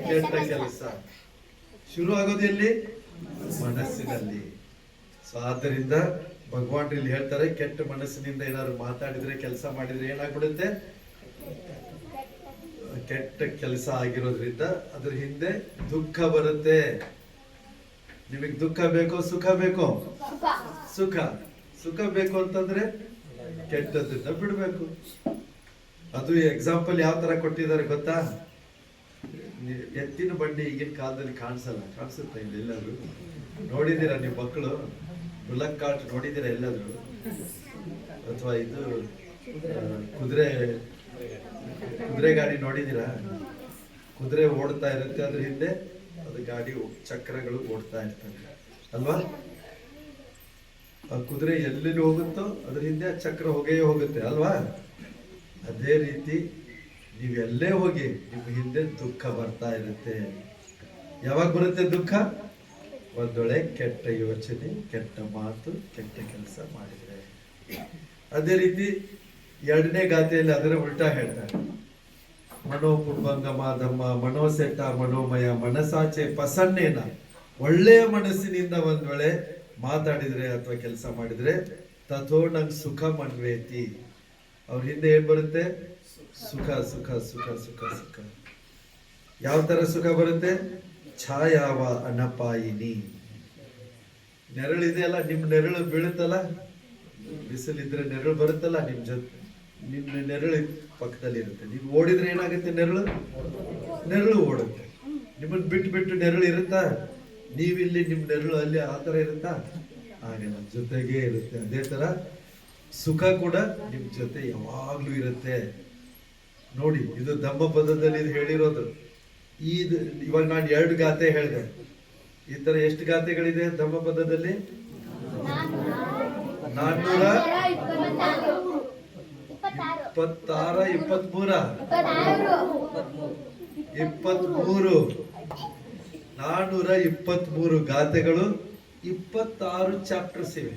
ಕೆಟ್ಟ ಕೆಲಸ. ಶುರು ಆಗೋದು ಎಲ್ಲಿ? ಮನಸ್ಸಿನಲ್ಲಿ. ಸೊ ಆದ್ದರಿಂದ ಭಗವಾನ್ ಇಲ್ಲಿ ಹೇಳ್ತಾರೆ, ಕೆಟ್ಟ ಮನಸ್ಸಿನಿಂದ ಏನಾದ್ರು ಮಾತಾಡಿದ್ರೆ, ಕೆಲಸ ಮಾಡಿದ್ರೆ ಏನಾಗ್ಬಿಡುತ್ತೆ? ಕೆಟ್ಟ ಕೆಲಸ ಆಗಿರೋದ್ರಿಂದ ಅದ್ರ ಹಿಂದೆ ದುಃಖ ಬರುತ್ತೆ. ನಿಮಗೆ ದುಃಖ ಬೇಕೋ ಸುಖ ಬೇಕೋ? ಸುಖ. ಸುಖ ಬೇಕು ಅಂತಂದ್ರೆ ಕೆಟ್ಟದನ್ನ ಬಿಡ್ಬೇಕು. ಅದು ಎಕ್ಸಾಂಪಲ್ ಯಾವ ತರ ಕೊಟ್ಟಿದ್ದಾರೆ ಗೊತ್ತಾ? ಎತ್ತಿನ ಬಂಡಿ ಈಗಿನ ಕಾಲದಲ್ಲಿ ಕಾಣಿಸುತ್ತೆ ಇಲ್ಲ ಎಲ್ಲಾದ್ರು? ನೋಡಿದೀರಾ ನಿಮ್ಮ ಮಕ್ಕಳು? ಬುಲಕ್ ಕಾರ್ಟ್ ನೋಡಿದೀರಾ ಎಲ್ಲಾದ್ರು? ಅಥವಾ ಇದು ಕುದುರೆ ಗಾಡಿ ನೋಡಿದೀರಾ? ಕುದುರೆ ಓಡ್ತಾ ಇರುತ್ತೆ, ಅದ್ರ ಹಿಂದೆ ಅದು ಗಾಡಿ ಚಕ್ರಗಳು ಓಡ್ತಾ ಇರ್ತವೆ ಅಲ್ವಾ? ಆ ಕುದುರೆ ಎಲ್ಲೆಲ್ಲಿ ಹೋಗುತ್ತೋ ಅದ್ರ ಹಿಂದೆ ಚಕ್ರ ಹೋಗುತ್ತೆ ಅಲ್ವಾ? ಅದೇ ರೀತಿ ನೀವೆಲ್ಲೇ ಹೋಗಿ ನಿಮ್ಮ ಹಿಂದೆ ದುಃಖ ಬರ್ತಾ ಇರುತ್ತೆ. ಯಾವಾಗ ಬರುತ್ತೆ ದುಃಖ? ಒಂದೊಳ್ಳೆ ಕೆಟ್ಟ ಯೋಚನೆ, ಕೆಟ್ಟ ಮಾತು, ಕೆಟ್ಟ ಕೆಲಸ ಮಾಡಿದ್ರೆ. ಅದೇ ರೀತಿ ಎರಡನೇ ಗಾಥೆಯಲ್ಲಿ ಅದರ ಉಲ್ಟಾ ಹೇಳ್ತಾರೆ. ಮನೋಪುಬ್ಬಂಗಮ ಧಮ್ಮ ಮನೋಸೆಟ್ಟ ಮನೋಮಯ ಮನಸಾಚೆ ಪಸನ್ನೇನ. ಒಳ್ಳೆಯ ಮನಸ್ಸಿನಿಂದ ಒಂದ್ ವೇಳೆ ಮಾತಾಡಿದ್ರೆ ಅಥವಾ ಕೆಲಸ ಮಾಡಿದ್ರೆ ತಥೋ ನಂಗೆ ಸುಖ ಮನ್ವೇತಿ. ಅವ್ರ ಹಿಂದೆ ಏನ್ ಬರುತ್ತೆ? ಸುಖ ಸುಖ ಸುಖ ಸುಖ ಸುಖ. ಯಾವ ತರ ಸುಖ ಬರುತ್ತೆ? ಛಾಯಾವ ಅನಪಾಯಿನಿ. ನೆರಳಿದೆಯಲ್ಲ, ನಿಮ್ ನೆರಳು ಬೀಳುತ್ತಲ್ಲ, ಬಿಸಿಲಿದ್ರೆ ನೆರಳು ಬರುತ್ತಲ್ಲ ನಿಮ್ ಜೊತೆ, ನಿಮ್ ನೆರಳು ಪಕ್ಕದಲ್ಲಿ ಇರುತ್ತೆ. ನೀವು ಓಡಿದ್ರೆ ಏನಾಗುತ್ತೆ? ನೆರಳು ಓಡುತ್ತೆ. ನಿಮ್ಮನ್ನ ಬಿಟ್ಟು ನೆರಳು ಇರುತ್ತಾ? ನೀವಿಲ್ಲಿ ನಿಮ್ ನೆರಳು ಅಲ್ಲಿ ಆ ತರ ಇರುತ್ತಾ? ಹಾಗೆ ಜೊತೆಗೆ ಇರುತ್ತೆ. ಅದೇ ತರ ಸುಖ ಕೂಡ ನಿಮ್ ಜೊತೆ ಯಾವಾಗ್ಲೂ ಇರುತ್ತೆ. ನೋಡಿ, ಇದು ಧಮ್ಮ ಪದದಲ್ಲಿ ಇದು ಹೇಳಿರೋದು. ಇವಾಗ ನಾನು 2 ಗಾಥೆ ಹೇಳಿದೆ. ಈ ತರ ಎಷ್ಟು ಗಾಥೆಗಳಿದೆ ಧಮ್ಮ ಪದದಲ್ಲಿ? 426, 23, 423 ಗಾಥೆಗಳು, 26 ಚಾಪ್ಟರ್ಸ್ ಇವೆ.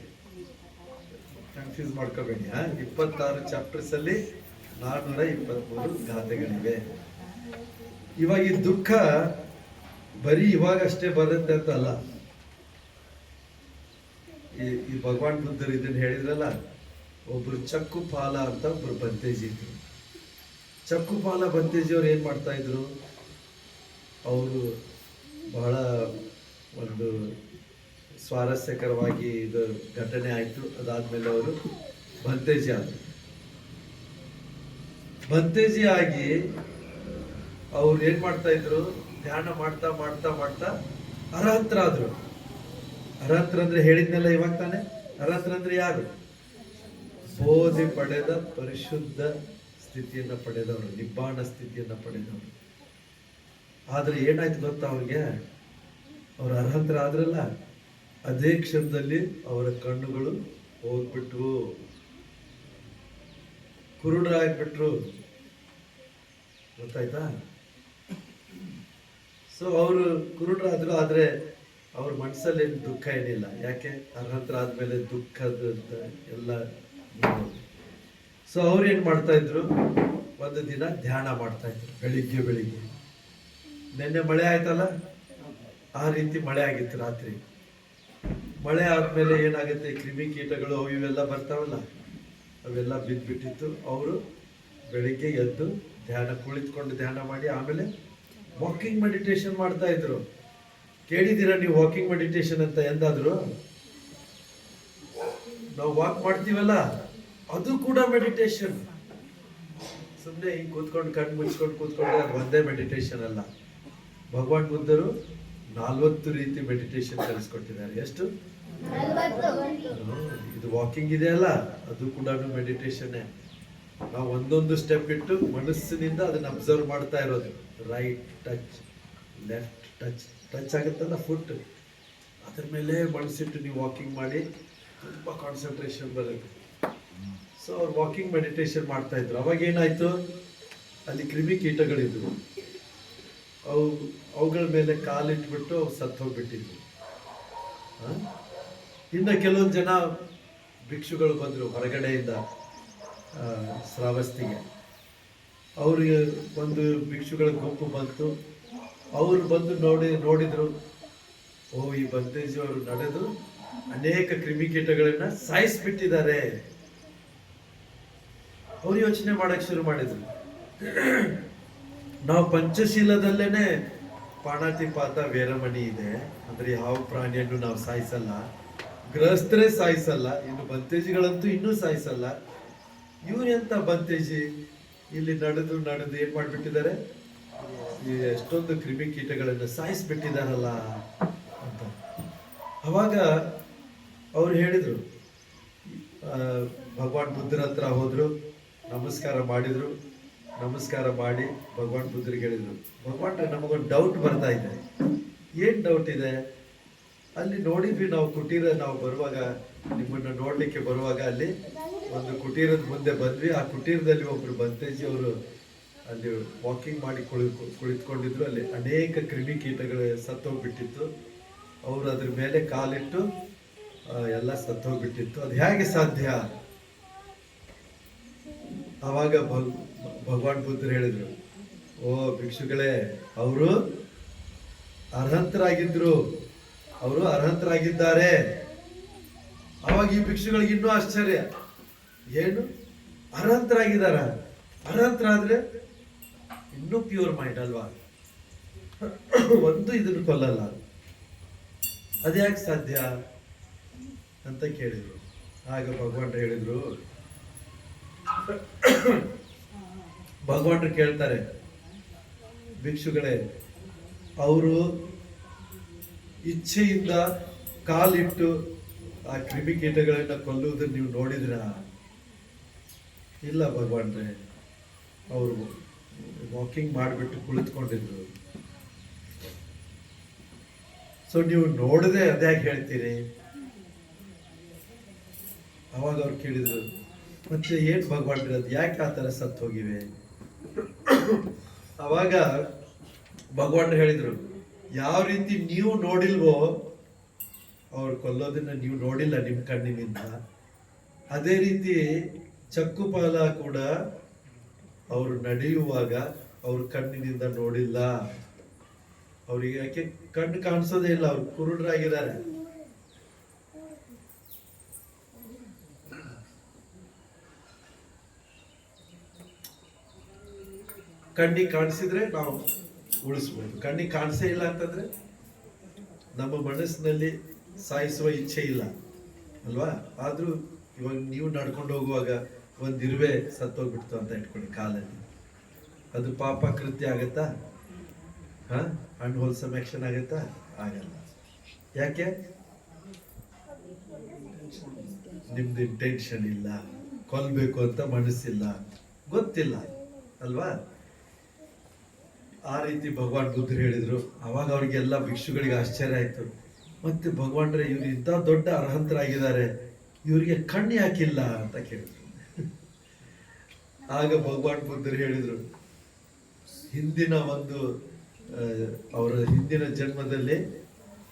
ಕನ್ಫ್ಯೂಸ್ ಮಾಡ್ಕೋಬೇಡಿ. 26 ಚಾಪ್ಟರ್ಸ್ ಅಲ್ಲಿ 423 ಗಾಥೆಗಳಿವೆ. ಇವಾಗ ಈ ದುಃಖ ಬರೀ ಇವಾಗಷ್ಟೇ ಬರುತ್ತೆ ಅಂತ ಅಲ್ಲ. ಈ ಭಗವಾನ್ ಬುದ್ಧರು ಇದನ್ನ ಹೇಳಿದ್ರಲ್ಲ, ಒಬ್ರು ಚಕ್ಕುಪಾಲ ಅಂತ ಒಬ್ರು ಬಂತೇಜಿ ಇದ್ರು. ಚಕ್ಕುಪಾಲ ಬಂತೇಜಿ ಅವ್ರು ಏನ್ ಮಾಡ್ತಾ ಇದ್ರು? ಅವರು ಬಹಳ ಒಂದು ಸ್ವಾರಸ್ಯಕರವಾಗಿ ಇದು ಘಟನೆ ಆಯ್ತು. ಅದಾದ್ಮೇಲೆ ಅವರು ಬಂತೇಜಿ ಆದ್ರು. ಬಂತೇಜಿ ಆಗಿ ಅವ್ರು ಏನ್ ಮಾಡ್ತಾ ಇದ್ರು? ಧ್ಯಾನ ಮಾಡ್ತಾ ಮಾಡ್ತಾ ಮಾಡ್ತಾ ಅರಹಂತರಾದ್ರು. ಅರಹಂತರ ಅಂದ್ರೆ ಹೇಳಿದ್ನೆಲ್ಲ ಇವಾಗ ತಾನೆ. ಅರಹಂತರ ಅಂದ್ರೆ ಯಾರು? ಬೋಧಿ ಪಡೆದ ಪರಿಶುದ್ಧ ಸ್ಥಿತಿಯನ್ನ ಪಡೆದವರು, ನಿಬ್ಬಾಣ ಸ್ಥಿತಿಯನ್ನ ಪಡೆದವರು. ಆದ್ರೆ ಏನಾಯ್ತು ಗೊತ್ತಾ ಅವ್ರಿಗೆ? ಅವ್ರ ಅರ್ಹಂತರಾದ್ರಲ್ಲ, ಅದೇ ಕ್ಷಣದಲ್ಲಿ ಅವರ ಕಣ್ಣುಗಳು ಹೋಗ್ಬಿಟ್ವು, ಕುರುಡರಾಗ್ಬಿಟ್ರು. ಗೊತ್ತಾಯ್ತಾ? ಸೊ ಅವರು ಕುರುಡರಾದ್ರು, ಆದ್ರೆ ಅವ್ರ ಮನಸ್ಸಲ್ಲಿ ಏನು ದುಃಖ ಏನಿಲ್ಲ. ಯಾಕೆ? ಅರ್ಹಂತರಾದ್ಮೇಲೆ ದುಃಖದ ಎಲ್ಲ. ಸೊ ಅವ್ರು ಏನ್ ಮಾಡ್ತಾ ಇದ್ರು? ಒಂದು ದಿನ ಧ್ಯಾನ ಮಾಡ್ತಾ ಇದ್ರು, ಬೆಳಿಗ್ಗೆ. ನಿನ್ನೆ ಮಳೆ ಆಯ್ತಲ್ಲ, ಆ ರೀತಿ ಮಳೆ ಆಗಿತ್ತು ರಾತ್ರಿ. ಮಳೆ ಆದ್ಮೇಲೆ ಏನಾಗುತ್ತೆ? ಕ್ರಿಮಿಕೀಟಗಳು ಅವು ಇವೆಲ್ಲ ಬರ್ತಾವಲ್ಲ, ಅವೆಲ್ಲ ಬಿದ್ದುಬಿಟ್ಟಿತ್ತು. ಅವರು ಬೆಳಿಗ್ಗೆ ಎದ್ದು ಕುಳಿತುಕೊಂಡು ಧ್ಯಾನ ಮಾಡಿ ಆಮೇಲೆ ವಾಕಿಂಗ್ ಮೆಡಿಟೇಷನ್ ಮಾಡ್ತಾ ಇದ್ರು. ಕೇಳಿದ್ದೀರಾ ನೀವು ವಾಕಿಂಗ್ ಮೆಡಿಟೇಷನ್ ಅಂತ ಎಂದಾದ್ರು? ನಾವು ವಾಕ್ ಮಾಡ್ತೀವಲ್ಲ, ಅದು ಕೂಡ ಮೆಡಿಟೇಷನ್. ಸುಮ್ಮನೆ ಹಿಂಗೆ ಕೂತ್ಕೊಂಡು ಕಣ್ಣು ಮುಚ್ಕೊಂಡು ಕೂತ್ಕೊಂಡ್ರೆ ಅದು ಒಂದೇ ಮೆಡಿಟೇಷನ್ ಅಲ್ಲ. ಭಗವಾನ್ ಬುದ್ಧರು 40 ರೀತಿ ಮೆಡಿಟೇಷನ್ ಕಲಿಸ್ಕೊಟ್ಟಿದ್ದಾರೆ. ಎಷ್ಟು? ಇದು ವಾಕಿಂಗ್ ಇದೆ ಅಲ್ಲ, ಅದು ಕೂಡ ಮೆಡಿಟೇಷನ್ನೇ. ನಾವು ಒಂದೊಂದು ಸ್ಟೆಪ್ ಇಟ್ಟು ಮನಸ್ಸಿನಿಂದ ಅದನ್ನ ಅಬ್ಸರ್ವ್ ಮಾಡ್ತಾ ಇರೋದು. ರೈಟ್ ಟಚ್, ಲೆಫ್ಟ್ ಟಚ್ ಆಗುತ್ತಲ್ಲ ಫುಟ್, ಅದ್ರ ಮೇಲೆ ಮನಸ್ಸಿಟ್ಟು ನೀವು ವಾಕಿಂಗ್ ಮಾಡಿ ತುಂಬ ಕಾನ್ಸಂಟ್ರೇಷನ್ ಬರುತ್ತೆ. ಸೊ ಅವ್ರು ವಾಕಿಂಗ್ ಮೆಡಿಟೇಷನ್ ಮಾಡ್ತಾ ಇದ್ರು. ಅವಾಗ ಏನಾಯ್ತು? ಅಲ್ಲಿ ಕ್ರಿಮಿಕೀಟಗಳಿದ್ವು. ಅವುಗಳ ಮೇಲೆ ಕಾಲಿಟ್ಬಿಟ್ಟು ಅವು ಸತ್ತು ಹೋಗ್ಬಿಟ್ಟಿದ್ವು. ಇನ್ನು ಕೆಲವೊಂದು ಜನ ಭಿಕ್ಷುಗಳು ಬಂದರು ಹೊರಗಡೆಯಿಂದ ಶ್ರಾವಸ್ತಿಗೆ. ಅವ್ರಿಗೆ ಒಂದು ಭಿಕ್ಷುಗಳ ಗುಂಪು ಬಂತು. ಅವರು ಬಂದು ನೋಡಿದ್ರು, ಓ ಈ ಬಂತೇಜಿ ಅವರು ನಡೆದು ಅನೇಕ ಕ್ರಿಮಿಕೀಟಗಳನ್ನ ಸಾಯಿಸ್ಬಿಟ್ಟಿದ್ದಾರೆ. ಅವ್ರು ಯೋಚನೆ ಮಾಡಕ್ ಶುರು ಮಾಡಿದ್ರು, ನಾವು ಪಂಚಶೀಲದಲ್ಲೇನೆ ಪಾಣಾತಿಪಾತ ವೇರಮಣಿ ಇದೆ, ಅಂದ್ರೆ ಯಾವ ಪ್ರಾಣಿಯನ್ನು ನಾವು ಸಾಯಿಸಲ್ಲ, ಗೃಹಸ್ಥರೇ ಸಾಯಿಸಲ್ಲ, ಇನ್ನು ಬಂತೇಜಿಗಳಂತೂ ಇನ್ನೂ ಸಾಯಿಸಲ್ಲ. ಇವ್ರು ಎಂತ ಬಂತೇಜಿ ಇಲ್ಲಿ ನಡೆದು ಏನ್ ಮಾಡ್ಬಿಟ್ಟಿದ್ದಾರೆ? ಈ ಎಷ್ಟೊಂದು ಕ್ರಿಮಿಕೀಟಗಳನ್ನು ಸಾಯಿಸ್ಬಿಟ್ಟಿದಾರಲ್ಲ ಅಂತ. ಅವಾಗ ಅವ್ರು ಹೇಳಿದ್ರು, ಭಗವಾನ್ ಬುದ್ಧರ ಹತ್ರ ಹೋದ್ರು, ನಮಸ್ಕಾರ ಮಾಡಿದ್ರು. ನಮಸ್ಕಾರ ಮಾಡಿ ಭಗವಾನ್ ಬುದ್ಧರಿಗೆ ಹೇಳಿದ್ರು, ಭಗವಾನ್ರೆ ನಮಗೊಂದು ಡೌಟ್ ಬರ್ತಾ ಇದೆ. ಏನ್ ಡೌಟ್ ಇದೆ? ಅಲ್ಲಿ ನೋಡಿದ್ವಿ ನಾವು ಬರುವಾಗ, ನಿಮ್ಮನ್ನ ನೋಡ್ಲಿಕ್ಕೆ ಬರುವಾಗ ಅಲ್ಲಿ ಒಂದು ಕುಟೀರದ ಮುಂದೆ ಬಂದ್ವಿ. ಆ ಕುಟೀರದಲ್ಲಿ ಒಬ್ರು ಬಂತೇಜಿ ಅವರು ಅಲ್ಲಿ ವಾಕಿಂಗ್ ಮಾಡಿ ಕುಳಿತುಕೊಂಡಿದ್ರು. ಅಲ್ಲಿ ಅನೇಕ ಕ್ರಿಮಿಕೀಟಗಳು ಸತ್ತೋಗ್ಬಿಟ್ಟಿತ್ತು. ಅವರು ಅದ್ರ ಮೇಲೆ ಕಾಲಿಟ್ಟು ಎಲ್ಲ ಸತ್ತೋಗ್ಬಿಟ್ಟಿತ್ತು. ಅದು ಹೇಗೆ ಸಾಧ್ಯ? ಆವಾಗ ಭಗವಾನ್ ಬುದ್ಧರು ಹೇಳಿದ್ರು, ಓ ಭಿಕ್ಷುಗಳೇ, ಅವರು ಅರ್ಹಂತರಾಗಿದ್ದಾರೆ. ಅವಾಗ ಈ ಭಿಕ್ಷುಗಳಿಗೆ ಇನ್ನೂ ಆಶ್ಚರ್ಯ, ಏನು ಅರ್ಹಂತರಾಗಿದ್ದಾರ? ಅರ್ಹಂತರಾದ್ರೆ ಇನ್ನೂ ಪ್ಯೂರ್ ಮೈಂಡ್ ಅಲ್ವಾ, ಒಂದು ಇದನ್ನು ಕೊಲ್ಲಲ್ಲ, ಅದ್ಯಾಕೆ ಸಾಧ್ಯ ಅಂತ ಕೇಳಿದ್ರು. ಆಗ ಭಗವಾನ್ ಹೇಳಿದ್ರು, ಭಗವಾನ್ರು ಕೇಳ್ತಾರೆ, ಭಿಕ್ಷುಗಳೇ, ಅವರು ಇಚ್ಛೆಯಿಂದ ಕಾಲಿಟ್ಟು ಆ ಕ್ರಿಮಿಕೀಟಗಳನ್ನ ಕೊಲ್ಲುವುದನ್ನು ನೀವು ನೋಡಿದ್ರ? ಇಲ್ಲ ಭಗವಾನ್ರೆ, ಅವರು ವಾಕಿಂಗ್ ಮಾಡಿಬಿಟ್ಟು ಕುಳಿತುಕೊಂಡಿದ್ರು. ಸೊ ನೀವು ನೋಡದೆ ಅದ್ಯಾಕೆ ಹೇಳ್ತೀರಿ? ಅವಾಗ ಅವ್ರು ಕೇಳಿದ್ರು, ಮತ್ತೆ ಏನ್ ಭಗವಾನ್ರೆ, ಅದು ಯಾಕೆ ಆ ಥರ ಸತ್ತು ಹೋಗಿವೆ? ಅವಾಗ ಭಗವಾನ್ ಹೇಳಿದ್ರು, ಯಾವ ರೀತಿ ನೀವು ನೋಡಿಲ್ವೋ, ಅವ್ರು ಕೊಲ್ಲೋದನ್ನ ನೀವು ನೋಡಿಲ್ಲ ನಿಮ್ಮ ಕಣ್ಣಿನಿಂದ, ಅದೇ ರೀತಿ ಚಕ್ಕುಪಾಲ ಕೂಡ ಅವರು ನಡೆಯುವಾಗ ಅವ್ರ ಕಣ್ಣಿನಿಂದ ನೋಡಿಲ್ಲ. ಅವ್ರಿಗೆ ಯಾಕೆ ಕಣ್ಣು ಕಾಣಿಸೋದೇ ಇಲ್ಲ, ಅವ್ರು ಕುರುಡರಾಗಿದ್ದಾರೆ. ಕಣ್ಣಿಗೆ ಕಾಣಿಸಿದ್ರೆ ನಾವು ಉಳಿಸ್ಬೋದು, ಕಣ್ಣಿಗೆ ಕಾಣಿಸೇ ಇಲ್ಲ ಅಂತಂದ್ರೆ ನಮ್ಮ ಮನಸ್ಸಿನಲ್ಲಿ ಸಾಯಿಸುವ ಇಚ್ಛೆ ಇಲ್ಲ ಅಲ್ವಾ? ಆದ್ರೂ ಇವಾಗ ನೀವು ನಡ್ಕೊಂಡು ಹೋಗುವಾಗ ಒಂದ್ ಇರುವೆ ಸತ್ತೋಗ್ಬಿಡ್ತು ಅಂತ ಇಟ್ಕೊಳ್ಳಿ ಕಾಲಲ್ಲಿ, ಅದು ಪಾಪ ಕೃತ್ಯ ಆಗತ್ತಾ? ಅನ್ಹೋಲ್ಸಮ್ ಆಕ್ಷನ್ ಆಗತ್ತಾ? ಆಗಲ್ಲ. ಯಾಕೆ? ನಿಮ್ದು ಇಂಟೆನ್ಷನ್ ಇಲ್ಲ, ಕೊಲ್ಬೇಕು ಅಂತ ಮನಸ್ಸಿಲ್ಲ, ಗೊತ್ತಿಲ್ಲ ಅಲ್ವಾ? ಆ ರೀತಿ ಭಗವಾನ್ ಬುದ್ಧರು ಹೇಳಿದ್ರು. ಅವಾಗ ಅವ್ರಿಗೆಲ್ಲ ಭಿಕ್ಷುಗಳಿಗೆ ಆಶ್ಚರ್ಯ ಆಯ್ತು. ಮತ್ತೆ ಭಗವಾನ್ರೆ, ಇವ್ರು ಇಂಥ ದೊಡ್ಡ ಅರ್ಹಂತರಾಗಿದ್ದಾರೆ, ಇವರಿಗೆ ಕಣ್ಣು ಯಾಕಿಲ್ಲ ಅಂತ ಕೇಳಿದ್ರು. ಆಗ ಭಗವಾನ್ ಬುದ್ಧರು ಹೇಳಿದ್ರು, ಹಿಂದಿನ ಒಂದು ಅವರ ಹಿಂದಿನ ಜನ್ಮದಲ್ಲಿ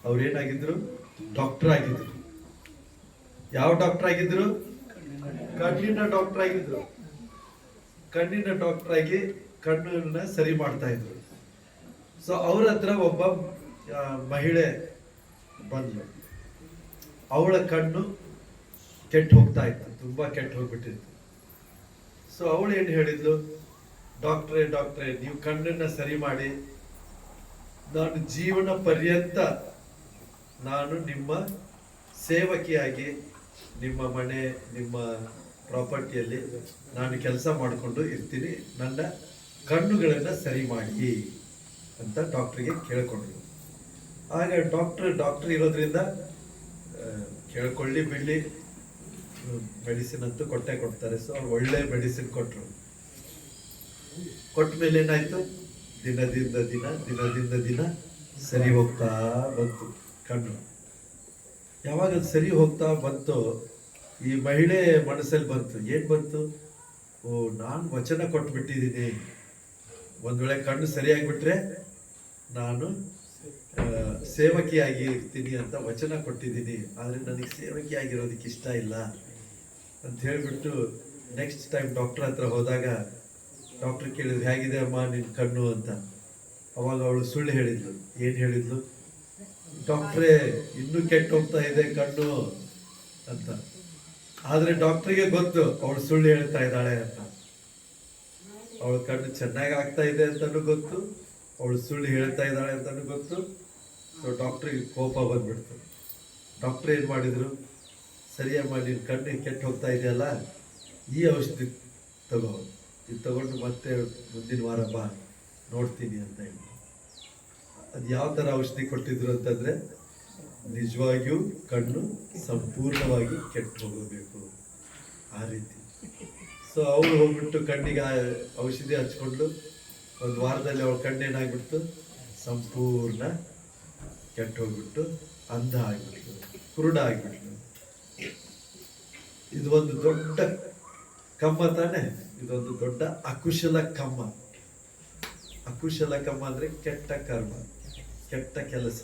ಅವ್ರೇನಾಗಿದ್ರು? ಡಾಕ್ಟರ್ ಆಗಿದ್ರು. ಯಾವ ಡಾಕ್ಟರ್ ಆಗಿದ್ರು? ಕಣ್ಣಿನ ಡಾಕ್ಟರ್ ಆಗಿದ್ರು. ಕಣ್ಣಿನ ಡಾಕ್ಟರ್ ಆಗಿ ಕಣ್ಣನ್ನ ಸರಿ ಮಾಡ್ತಾ ಇದ್ರು. ಸೊ ಅವ್ರ ಹತ್ರ ಒಬ್ಬ ಮಹಿಳೆ ಬಂದ್ಲು. ಅವಳ ಕಣ್ಣು ಕೆಟ್ಟು ಹೋಗ್ತಾ ಇತ್ತು, ತುಂಬಾ ಕೆಟ್ಟು ಹೋಗ್ಬಿಟ್ಟಿತ್ತು. ಸೊ ಅವಳು ಏನ್ ಹೇಳಿದ್ಲು? ಡಾಕ್ಟ್ರೇ, ನೀವು ಕಣ್ಣನ್ನ ಸರಿ ಮಾಡಿ, ನಾನು ಜೀವನ ಪರ್ಯಂತ ನಾನು ನಿಮ್ಮ ಸೇವಕಿಯಾಗಿ ನಿಮ್ಮ ಮನೆ, ನಿಮ್ಮ ಪ್ರಾಪರ್ಟಿಯಲ್ಲಿ ನಾನು ಕೆಲಸ ಮಾಡಿಕೊಂಡು ಇರ್ತೀನಿ, ನನ್ನ ಕಣ್ಣುಗಳನ್ನ ಸರಿ ಮಾಡಿ ಅಂತ ಡಾಕ್ಟ್ರಿಗೆ ಕೇಳ್ಕೊಂಡ್ರು. ಆಗ ಡಾಕ್ಟರ್ ಇರೋದ್ರಿಂದ ಕೇಳ್ಕೊಳ್ಳಿ ಬಿಡ್ಲಿ, ಮೆಡಿಸಿನ್ ಅಂತೂ ಕೊಡ್ತಾರೆ. ಸೊ ಅವ್ರು ಒಳ್ಳೆ ಮೆಡಿಸಿನ್ ಕೊಟ್ರು. ಕೊಟ್ಟ ಮೇಲೆ ಏನಾಯ್ತು? ದಿನದಿಂದ ದಿನ ಸರಿ ಹೋಗ್ತಾ ಬಂತು ಕಣ್ಣು. ಯಾವಾಗ ಅದು ಸರಿ ಹೋಗ್ತಾ ಬಂತು, ಈ ಮಹಿಳೆ ಮನಸ್ಸಲ್ಲಿ ಬಂತು. ಏನ್ ಬಂತು? ಓ, ನಾನು ವಚನ ಕೊಟ್ಬಿಟ್ಟಿದ್ದೀನಿ, ಒಂದ್ ವೇಳೆ ಕಣ್ಣು ಸರಿಯಾಗ್ಬಿಟ್ರೆ ನಾನು ಸೇವಕಿಯಾಗಿ ಇರ್ತೀನಿ ಅಂತ ವಚನ ಕೊಟ್ಟಿದ್ದೀನಿ. ಆದ್ರೆ ನನಗೆ ಸೇವಕಿಯಾಗಿರೋದಕ್ಕೆ ಇಷ್ಟ ಇಲ್ಲ ಅಂತ ಹೇಳ್ಬಿಟ್ಟು ನೆಕ್ಸ್ಟ್ ಟೈಮ್ ಡಾಕ್ಟರ್ ಹತ್ರ ಹೋದಾಗ ಡಾಕ್ಟರ್ ಕೇಳಿದ್ರು, ಹೇಗಿದೆ ಅಮ್ಮ ನಿನ್ ಕಣ್ಣು ಅಂತ. ಅವಾಗ ಅವಳು ಸುಳ್ಳು ಹೇಳಿದ್ಲು. ಏನ್ ಹೇಳಿದ್ಲು? ಡಾಕ್ಟ್ರೇ, ಇನ್ನೂ ಕೆಟ್ಟು ಹೋಗ್ತಾ ಇದೆ ಕಣ್ಣು ಅಂತ. ಆದ್ರೆ ಡಾಕ್ಟ್ರಿಗೆ ಗೊತ್ತು ಅವಳು ಸುಳ್ಳು ಹೇಳ್ತಾ ಇದ್ದಾಳೆ ಅಂತ. ಅವಳ ಕಣ್ಣು ಚೆನ್ನಾಗಿ ಆಗ್ತಾ ಇದೆ ಅಂತಾನು ಗೊತ್ತು, ಅವಳು ಸುಳ್ಳು ಹೇಳ್ತಾ ಇದ್ದಾಳೆ ಅಂತಾನು ಗೊತ್ತು. ಸೊ ಡಾಕ್ಟ್ರಿಗೆ ಕೋಪ ಬಂದ್ಬಿಡ್ತು. ಡಾಕ್ಟ್ರ್ ಏನ್ ಮಾಡಿದ್ರು? ಸರಿಯಮ್ಮ, ನಿನ್ ಕಣ್ಣು ಕೆಟ್ಟು ಹೋಗ್ತಾ ಇದೆಯಲ್ಲ, ಈ ಔಷಧಿ ತಗೋ, ಇದು ತಗೊಂಡು ಮತ್ತೆ ಮುಂದಿನ ವಾರ ಬಾ, ನೋಡ್ತೀನಿ ಅಂತ ಹೇಳಿ. ಅದು ಯಾವ ಥರ ಔಷಧಿ ಕೊಟ್ಟಿದ್ರು ಅಂತಂದ್ರೆ, ನಿಜವಾಗಿಯೂ ಕಣ್ಣು ಸಂಪೂರ್ಣವಾಗಿ ಕೆಟ್ಟು ಹೋಗಬೇಕು ಆ ರೀತಿ. ಸೊ ಅವಳು ಹೋಗ್ಬಿಟ್ಟು ಕಣ್ಣಿಗೆ ಔಷಧಿ ಹಚ್ಕೊಂಡು ಒಂದು ವಾರದಲ್ಲಿ ಅವಳ ಕಣ್ಣೇನಾಗ್ಬಿಡ್ತು? ಸಂಪೂರ್ಣ ಕೆಟ್ಟು ಹೋಗ್ಬಿಟ್ಟು ಅಂಧ ಆಗ್ಬಿಟ್ಲು, ಕುರುಡ ಆಗ್ಬಿಟ್ಲು. ಇದು ಒಂದು ದೊಡ್ಡ ಕಮ್ಮ ತಾನೆ? ಇದೊಂದು ದೊಡ್ಡ ಅಕುಶಲ ಕಮ್ಮ. ಅಕುಶಲ ಕಮ್ಮ ಅಂದ್ರೆ ಕೆಟ್ಟ ಕರ್ಮ, ಕೆಟ್ಟ ಕೆಲಸ.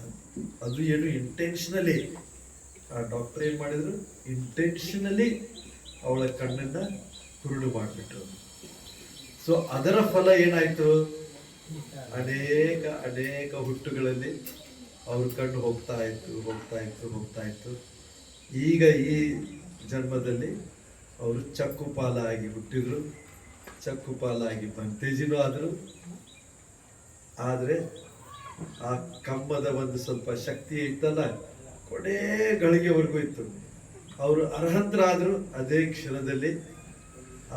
ಅದು ಏನು ಇಂಟೆನ್ಷನಲಿ, ಆ ಡಾಕ್ಟರ್ ಏನ್ ಮಾಡಿದ್ರು? ಇಂಟೆನ್ಷನಲಿ ಅವಳ ಕಣ್ಣನ್ನ ಕುರುಡು ಮಾಡಿಬಿಟ್ರು. ಸೊ ಅದರ ಫಲ ಏನಾಯ್ತು? ಅನೇಕ ಹುಟ್ಟುಗಳಲ್ಲಿ ಅವ್ರ ಕಣ್ಣು ಹೋಗ್ತಾ ಇತ್ತು. ಈಗ ಈ ಜನ್ಮದಲ್ಲಿ ಅವರು ಚಕ್ಕುಪಾಲಾಗಿ ಹುಟ್ಟಿದ್ರು, ಚಕ್ಕುಪಾಲಾಗಿ ಬಂತೇಜಿನೂ ಆದ್ರು. ಆದ್ರೆ ಆ ಕಮ್ಮದ ಒಂದು ಸ್ವಲ್ಪ ಶಕ್ತಿ ಇತ್ತಲ್ಲ, ಕೊನೆ ಗಳಿಗೆವರೆಗೂ ಇತ್ತು. ಅವರು ಅರ್ಹಂತರಾದ್ರು ಅದೇ ಕ್ಷಣದಲ್ಲಿ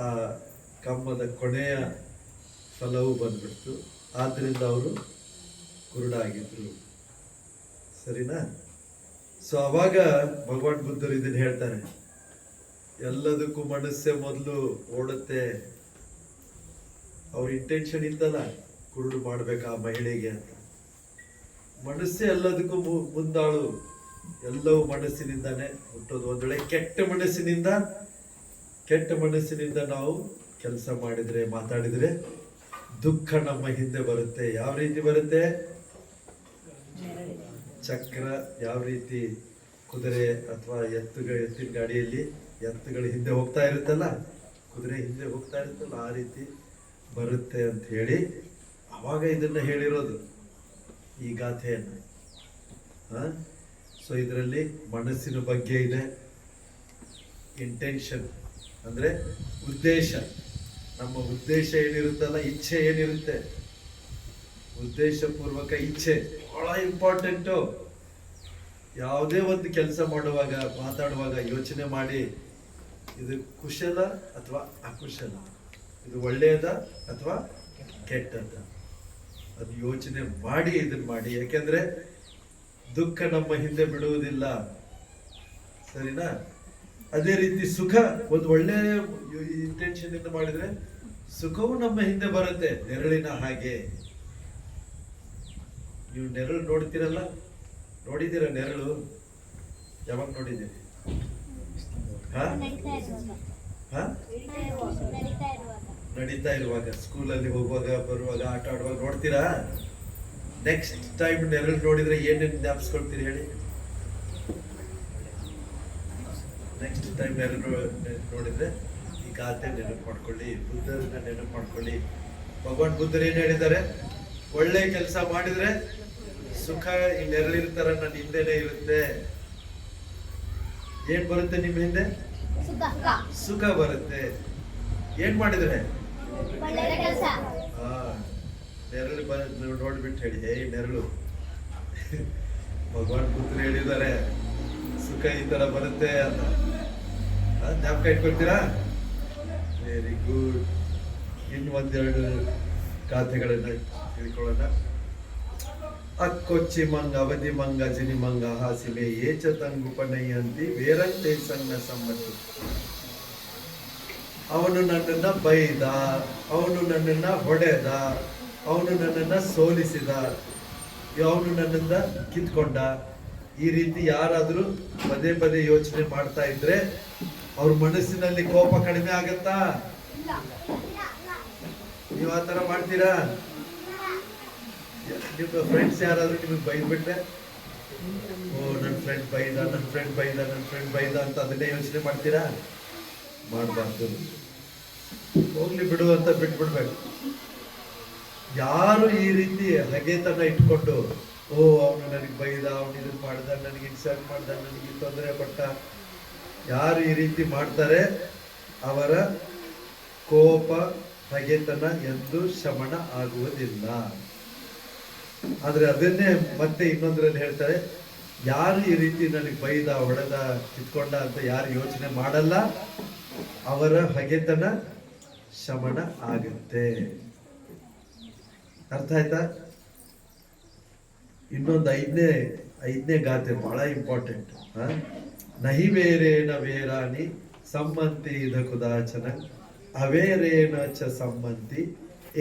ಆ ಕಮ್ಮದ ಕೊನೆಯ ಫಲವು ಬಂದ್ಬಿಡ್ತು. ಆದ್ರಿಂದ ಅವರು ಕುರುಡಾಗಿದ್ರು. ಸರಿನಾ? ಸೊ ಅವಾಗ ಭಗವಾನ್ ಬುದ್ಧರು ಇದನ್ನ ಹೇಳ್ತಾರೆ, ಎಲ್ಲದಕ್ಕೂ ಮನಸ್ಸೇ ಮೊದಲು ಓಡುತ್ತೆ. ಅವ್ರ ಇಂಟೆನ್ಷನ್ ಇತ್ತಲ್ಲ ಕುರುಡು ಮಾಡ್ಬೇಕು ಆ ಮಹಿಳೆಗೆ ಅಂತ. ಮನಸ್ಸೇ ಎಲ್ಲದಕ್ಕೂ ಮುಂದಾಳು. ಎಲ್ಲವೂ ಮನಸ್ಸಿನಿಂದಾನೆ ಹುಟ್ಟೋದು. ಒಂದ್ ವೇಳೆ ಕೆಟ್ಟ ಮನಸ್ಸಿನಿಂದ ನಾವು ಕೆಲಸ ಮಾಡಿದ್ರೆ, ಮಾತಾಡಿದ್ರೆ ದುಃಖ ನಮ್ಮ ಹಿಂದೆ ಬರುತ್ತೆ. ಯಾವ ರೀತಿ ಬರುತ್ತೆ? ಚಕ್ರ ಯಾವ ರೀತಿ ಕುದುರೆ ಅಥವಾ ಎತ್ತಿನ ಗಾಡಿಯಲ್ಲಿ ಎತ್ತುಗಳು ಹಿಂದೆ ಹೋಗ್ತಾ ಇರುತ್ತಲ್ಲ, ಕುದುರೆ ಹಿಂದೆ ಹೋಗ್ತಾ ಇರುತ್ತಲ್ಲ, ಆ ರೀತಿ ಬರುತ್ತೆ ಅಂತ ಹೇಳಿ ಅವಾಗ ಇದನ್ನ ಹೇಳಿರೋದು ಈ ಗಾಥೆಯನ್ನು. ಸೊ ಇದರಲ್ಲಿ ಮನಸ್ಸಿನ ಬಗ್ಗೆ ಇದೆ. ಇಂಟೆನ್ಷನ್ ಅಂದ್ರೆ ಉದ್ದೇಶ. ನಮ್ಮ ಉದ್ದೇಶ ಏನಿರುತ್ತಲ್ಲ, ಇಚ್ಛೆ ಏನಿರುತ್ತೆ, ಉದ್ದೇಶಪೂರ್ವಕ ಇಚ್ಛೆ ಬಹಳ ಇಂಪಾರ್ಟೆಂಟು. ಯಾವುದೇ ಒಂದು ಕೆಲಸ ಮಾಡುವಾಗ, ಮಾತಾಡುವಾಗ ಯೋಚನೆ ಮಾಡಿ, ಇದು ಕುಶಲ ಅಥವಾ ಅಕುಶಲ, ಇದು ಒಳ್ಳೆಯದ ಅಥವಾ ಕೆಟ್ಟದ, ಅದು ಯೋಚನೆ ಮಾಡಿ ಇದನ್ನ ಮಾಡಿ. ಯಾಕೆಂದ್ರೆ ದುಃಖ ನಮ್ಮ ಹಿಂದೆ ಬಿಡುವುದಿಲ್ಲ. ಸರಿನಾ? ಅದೇ ರೀತಿ ಸುಖ ಒಂದು ಒಳ್ಳೆ ಇಂಟೆನ್ಷನ್ ಇಂದ ಮಾಡಿದ್ರೆ ಸುಖವು ನಮ್ಮ ಹಿಂದೆ ಬರುತ್ತೆ ನೆರಳಿನ ಹಾಗೆ. ನೀವು ನೆರಳು ನೋಡ್ತೀರಲ್ಲ, ನೋಡಿದ್ದೀರ ನೆರಳು? ಯಾವಾಗ ನೋಡಿದ್ದೀರಿ? ಹಾ ಹಾ ನಡೀತಾ ಇರುವಾಗ, ಸ್ಕೂಲಲ್ಲಿ ಹೋಗುವಾಗ ಬರುವಾಗ ಆಟ ಆಡುವಾಗ ನೋಡ್ತೀರಾ? ನೆಕ್ಸ್ಟ್ ಟೈಮ್ ನೆರಳು ನೋಡಿದ್ರೆ ಏನೇನು ಜ್ಞಾಪಿಸ್ಕೊಳ್ತೀರಿ ಹೇಳಿ? ನೆಕ್ಸ್ಟ್ ಟೈಮ್ ನೆರಳು ನೋಡಿದ್ರೆ ಈ ಗಾದೆ ನೆನಪು ಮಾಡ್ಕೊಳ್ಳಿ, ಬುದ್ಧರನ್ನ ನೆನಪು ಮಾಡ್ಕೊಳ್ಳಿ. ಭಗವಾನ್ ಬುದ್ಧರು ಏನ್ ಹೇಳಿದ್ದಾರೆ? ಒಳ್ಳೆ ಕೆಲಸ ಮಾಡಿದ್ರೆ ಸುಖ ಈ ನೆರಳಿರ್ತಾರ ನನ್ನ ಹಿಂದೆನೆ ಇರುತ್ತೆ. ಏನ್ ಬರುತ್ತೆ ನಿಮ್ಮ ಹಿಂದೆ? ಸುಖ ಬರುತ್ತೆ. ಏನ್ ಮಾಡಿದ್ರೆ? ನೆರಳು ನೋಡ್ಬಿಟ್ಟು ಹೇಳಿ, ಹೇ ನೆರಳು, ಭಗವಾನ್ ಬುದ್ಧರು ಹೇಳಿದ್ದಾರೆ ಸುಖ ಈ ತರ ಬರುತ್ತೆ ಅಂತ. ಜ್ಞಾಪಕ ಇಟ್ಕೊಳ್ತೀರಾ? Very good. ಇನ್ನು ಒಂದೆರಡು ಗಾಥೆಗಳನ್ನ ತಿಳ್ಕೊಳ್ಳೋಣ. ಅಕ್ಕೊಚ್ಚಿ ಮಂಗ ಅವಧಿ ಮಂಗ ಜಿನಿ ಮಂಗ ಹಾಸಿಮೆ ಏಚ ತಂಗುಪನಯ್ಯಂತಿ ಬೇರಂತೆ ಸಣ್ಣ ಸಮ್ಮತಿ. ಅವನು ನನ್ನನ್ನ ಬೈದ, ಅವನು ನನ್ನನ್ನ ಹೊಡೆದ, ಅವನು ನನ್ನನ್ನ ಸೋಲಿಸಿದ, ಅವನು ನನ್ನನ್ನ ಕಿತ್ಕೊಂಡ. ಈ ರೀತಿ ಯಾರಾದ್ರೂ ಪದೇ ಪದೇ ಯೋಚನೆ ಮಾಡ್ತಾ ಇದ್ರೆ ಅವ್ರ ಮನಸ್ಸಿನಲ್ಲಿ ಕೋಪ ಕಡಿಮೆ ಆಗತ್ತಾ? ನೀವು ಆ ತರ ಮಾಡ್ತೀರಾ? ನಿಮ್ಮ ಫ್ರೆಂಡ್ಸ್ ಯಾರಾದ್ರೂ ನಿಮಗೆ ಬೈದ್ಬಿಟ್ರೆ, ಓ ನನ್ನ ಫ್ರೆಂಡ್ ಬೈದ, ನನ್ನ ಫ್ರೆಂಡ್ ಬೈದ, ನನ್ನ ಫ್ರೆಂಡ್ ಬೈದ ಅಂತ ಅದನ್ನೇ ಯೋಚನೆ ಮಾಡ್ತೀರಾ? ಮಾಡಬಾರ್ದು. ಹೋಗ್ಲಿ ಬಿಡು ಅಂತ ಬಿಟ್ಬಿಡ್ಬೇಕು. ಯಾರು ಈ ರೀತಿ ಹಗೆತನ ಇಟ್ಕೊಂಡು, ಓ ಅವನು ನನಗೆ ಬೈದ, ಅವನು ಇದನ್ನ ಮಾಡ್ದ, ನನಗೆ ಇನ್ಸಲ್ಟ್ ಮಾಡ್ದ, ನನಗೆ ತೊಂದರೆ ಕೊಟ್ಟ, ಯಾರು ಈ ರೀತಿ ಮಾಡ್ತಾರೆ ಅವರ ಕೋಪ ಹಗೆತನ ಎಂದು ಶಮನ ಆಗುವುದಿಲ್ಲ. ಆದ್ರೆ ಅದನ್ನೇ ಮತ್ತೆ ಇನ್ನೊಂದರಲ್ಲಿ ಹೇಳ್ತಾರೆ, ಯಾರು ಈ ರೀತಿ ನನಗೆ ಬೈದ, ಹೊಡೆದ, ಕಿತ್ಕೊಂಡ ಅಂತ ಯಾರು ಯೋಚನೆ ಮಾಡಲ್ಲ ಅವರ ಹಗೆತನ ಶಮನ ಆಗುತ್ತೆ. ಅರ್ಥ ಆಯ್ತಾ? ಇನ್ನೊಂದು ಐದನೇ ಗಾತೆ ಬಹಳ ಇಂಪಾರ್ಟೆಂಟ್. ನಹಿ ವೇರೇನ ವೇರಾನಿ ಸಮ್ಮಂತಿ ಇದಕುದಾಚನ ಅವೇರೇನ ಚ ಸಮ್ಮಂತಿ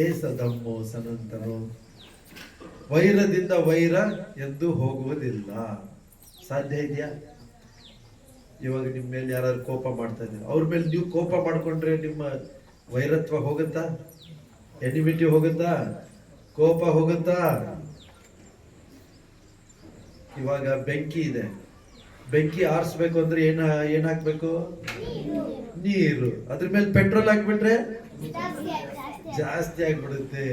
ಏಸ ಧಮ್ಮೋ ಸನಂತನೋ. ವೈರದಿಂದ ವೈರ ಎಂದು ಹೋಗುವುದಿಲ್ಲ. ಸಾಧ್ಯ ಇದೆಯಾ? ಇವಾಗ ನಿಮ್ಮ ಮೇಲೆ ಯಾರು ಕೋಪ ಮಾಡ್ತಾ ಇದ್ದೀರಿ, ಅವ್ರ ಮೇಲೆ ನೀವು ಕೋಪ ಮಾಡ್ಕೊಂಡ್ರೆ ನಿಮ್ಮ ವೈರತ್ವ ಹೋಗುತ್ತಾ? ಎನಿಮಿಟಿ ಹೋಗುತ್ತಾ? ಕೋಪ ಹೋಗುತ್ತಾ? ಇವಾಗ ಬೆಂಕಿ ಇದೆ, ಬೆಂಕಿ ಆರಿಸ್ಬೇಕು ಅಂದ್ರೆ ಏನ್ ಹಾಕ್ಬೇಕು? ನೀರು. ಅದ್ರ ಮೇಲೆ ಪೆಟ್ರೋಲ್ ಹಾಕ್ಬಿಟ್ರೆ ಜಾಸ್ತಿ ಆಗ್ಬಿಡುತ್ತೆ.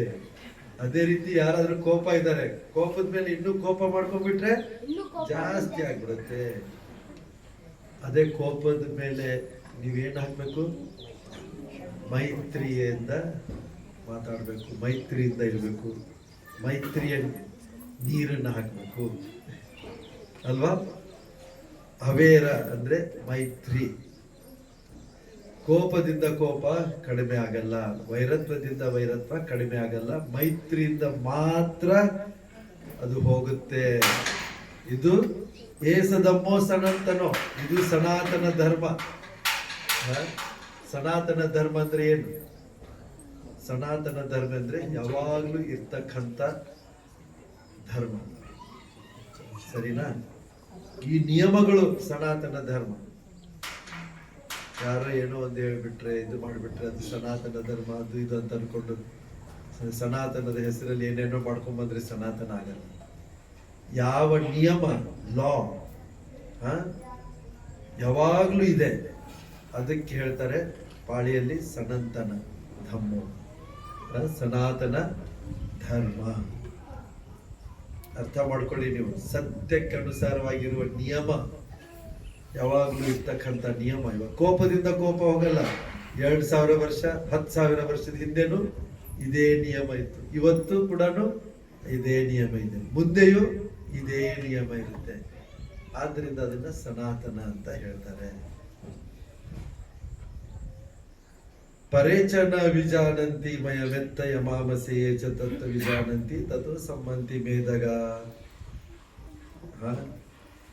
ಅದೇ ರೀತಿ ಯಾರಾದ್ರೂ ಕೋಪ ಇದ್ದಾರೆ, ಕೋಪದ ಮೇಲೆ ಇನ್ನೂ ಕೋಪ ಮಾಡ್ಕೊಂಡ್ಬಿಟ್ರೆ ಜಾಸ್ತಿ ಆಗ್ಬಿಡುತ್ತೆ. ಅದೇ ಕೋಪದ ಮೇಲೆ ನೀವೇನ್ ಹಾಕ್ಬೇಕು? ಮೈತ್ರಿಯಿಂದ ಮಾತಾಡ್ಬೇಕು, ಮೈತ್ರಿಯಿಂದ ಇರಬೇಕು, ಮೈತ್ರಿಯ ನೀರನ್ನ ಹಾಕ್ಬೇಕು ಅಲ್ವಾ? ಅವೇರ ಅಂದ್ರೆ ಮೈತ್ರಿ. ಕೋಪದಿಂದ ಕೋಪ ಕಡಿಮೆ ಆಗಲ್ಲ, ವೈರತ್ವದಿಂದ ವೈರತ್ವ ಕಡಿಮೆ ಆಗಲ್ಲ, ಮೈತ್ರಿಯಿಂದ ಮಾತ್ರ ಅದು ಹೋಗುತ್ತೆ. ಇದು ಏಸದಮ್ಮೋ ಸನಾತನೋ, ಇದು ಸನಾತನ ಧರ್ಮ. ಸನಾತನ ಧರ್ಮ ಅಂದ್ರೆ ಏನು? ಸನಾತನ ಧರ್ಮ ಅಂದ್ರೆ ಯಾವಾಗ್ಲೂ ಇರ್ತಕ್ಕಂಥ ಧರ್ಮ. ಸರಿನಾ? ಈ ನಿಯಮಗಳು ಸನಾತನ ಧರ್ಮ. ಯಾರೋ ಏನೋ ಒಂದು ಹೇಳ್ಬಿಟ್ರೆ, ಇದು ಮಾಡಿಬಿಟ್ರೆ ಅದು ಸನಾತನ ಧರ್ಮ, ಅದು ಇದು ಅಂತ ಅನ್ಕೊಂಡು ಸನಾತನದ ಹೆಸರಲ್ಲಿ ಏನೇನೋ ಮಾಡ್ಕೊಂಡ್ಬಂದ್ರೆ ಸನಾತನ ಆಗಲ್ಲ. ಯಾವ ನಿಯಮ, ಲಾ ಯಾವಾಗ್ಲೂ ಇದೆ, ಅದಕ್ಕೆ ಹೇಳ್ತಾರೆ ಪಾಳಿಯಲ್ಲಿ ಸನಾತನ ಧರ್ಮ, ಸನಾತನ ಧರ್ಮ. ಅರ್ಥ ಮಾಡ್ಕೊಳ್ಳಿ ನೀವು. ಸತ್ಯಕ್ಕೆ ಅನುಸಾರವಾಗಿರುವ ನಿಯಮ, ಯಾವಾಗ್ಲೂ ಇರ್ತಕ್ಕಂಥ ನಿಯಮ. ಇವಾಗ ಕೋಪದಿಂದ ಕೋಪ ಹೋಗಲ್ಲ. 2000 ವರ್ಷ 10,000 ವರ್ಷದ ಹಿಂದೆನೂ ಇದೇ ನಿಯಮ ಇತ್ತು, ಇವತ್ತು ಕೂಡ ಇದೇ ನಿಯಮ ಇದೆ, ಮುಂದೆಯೂ ಇದೇ ನಿಯಮ ಇರುತ್ತೆ. ಆದ್ರಿಂದ ಅದನ್ನ ಸನಾತನ ಅಂತ ಹೇಳ್ತಾರೆ. ಪರೇಚನ ವಿಜಾನಂತಿ ಮಯ ವ್ಯತ್ತಯ ಮಾಮಸೆಯೇ ಚ ತತ್ವ ವಿಜಾನಂತಿ ತತ್ವ ಸಂಬಂಧಿ ಮೇದಗ.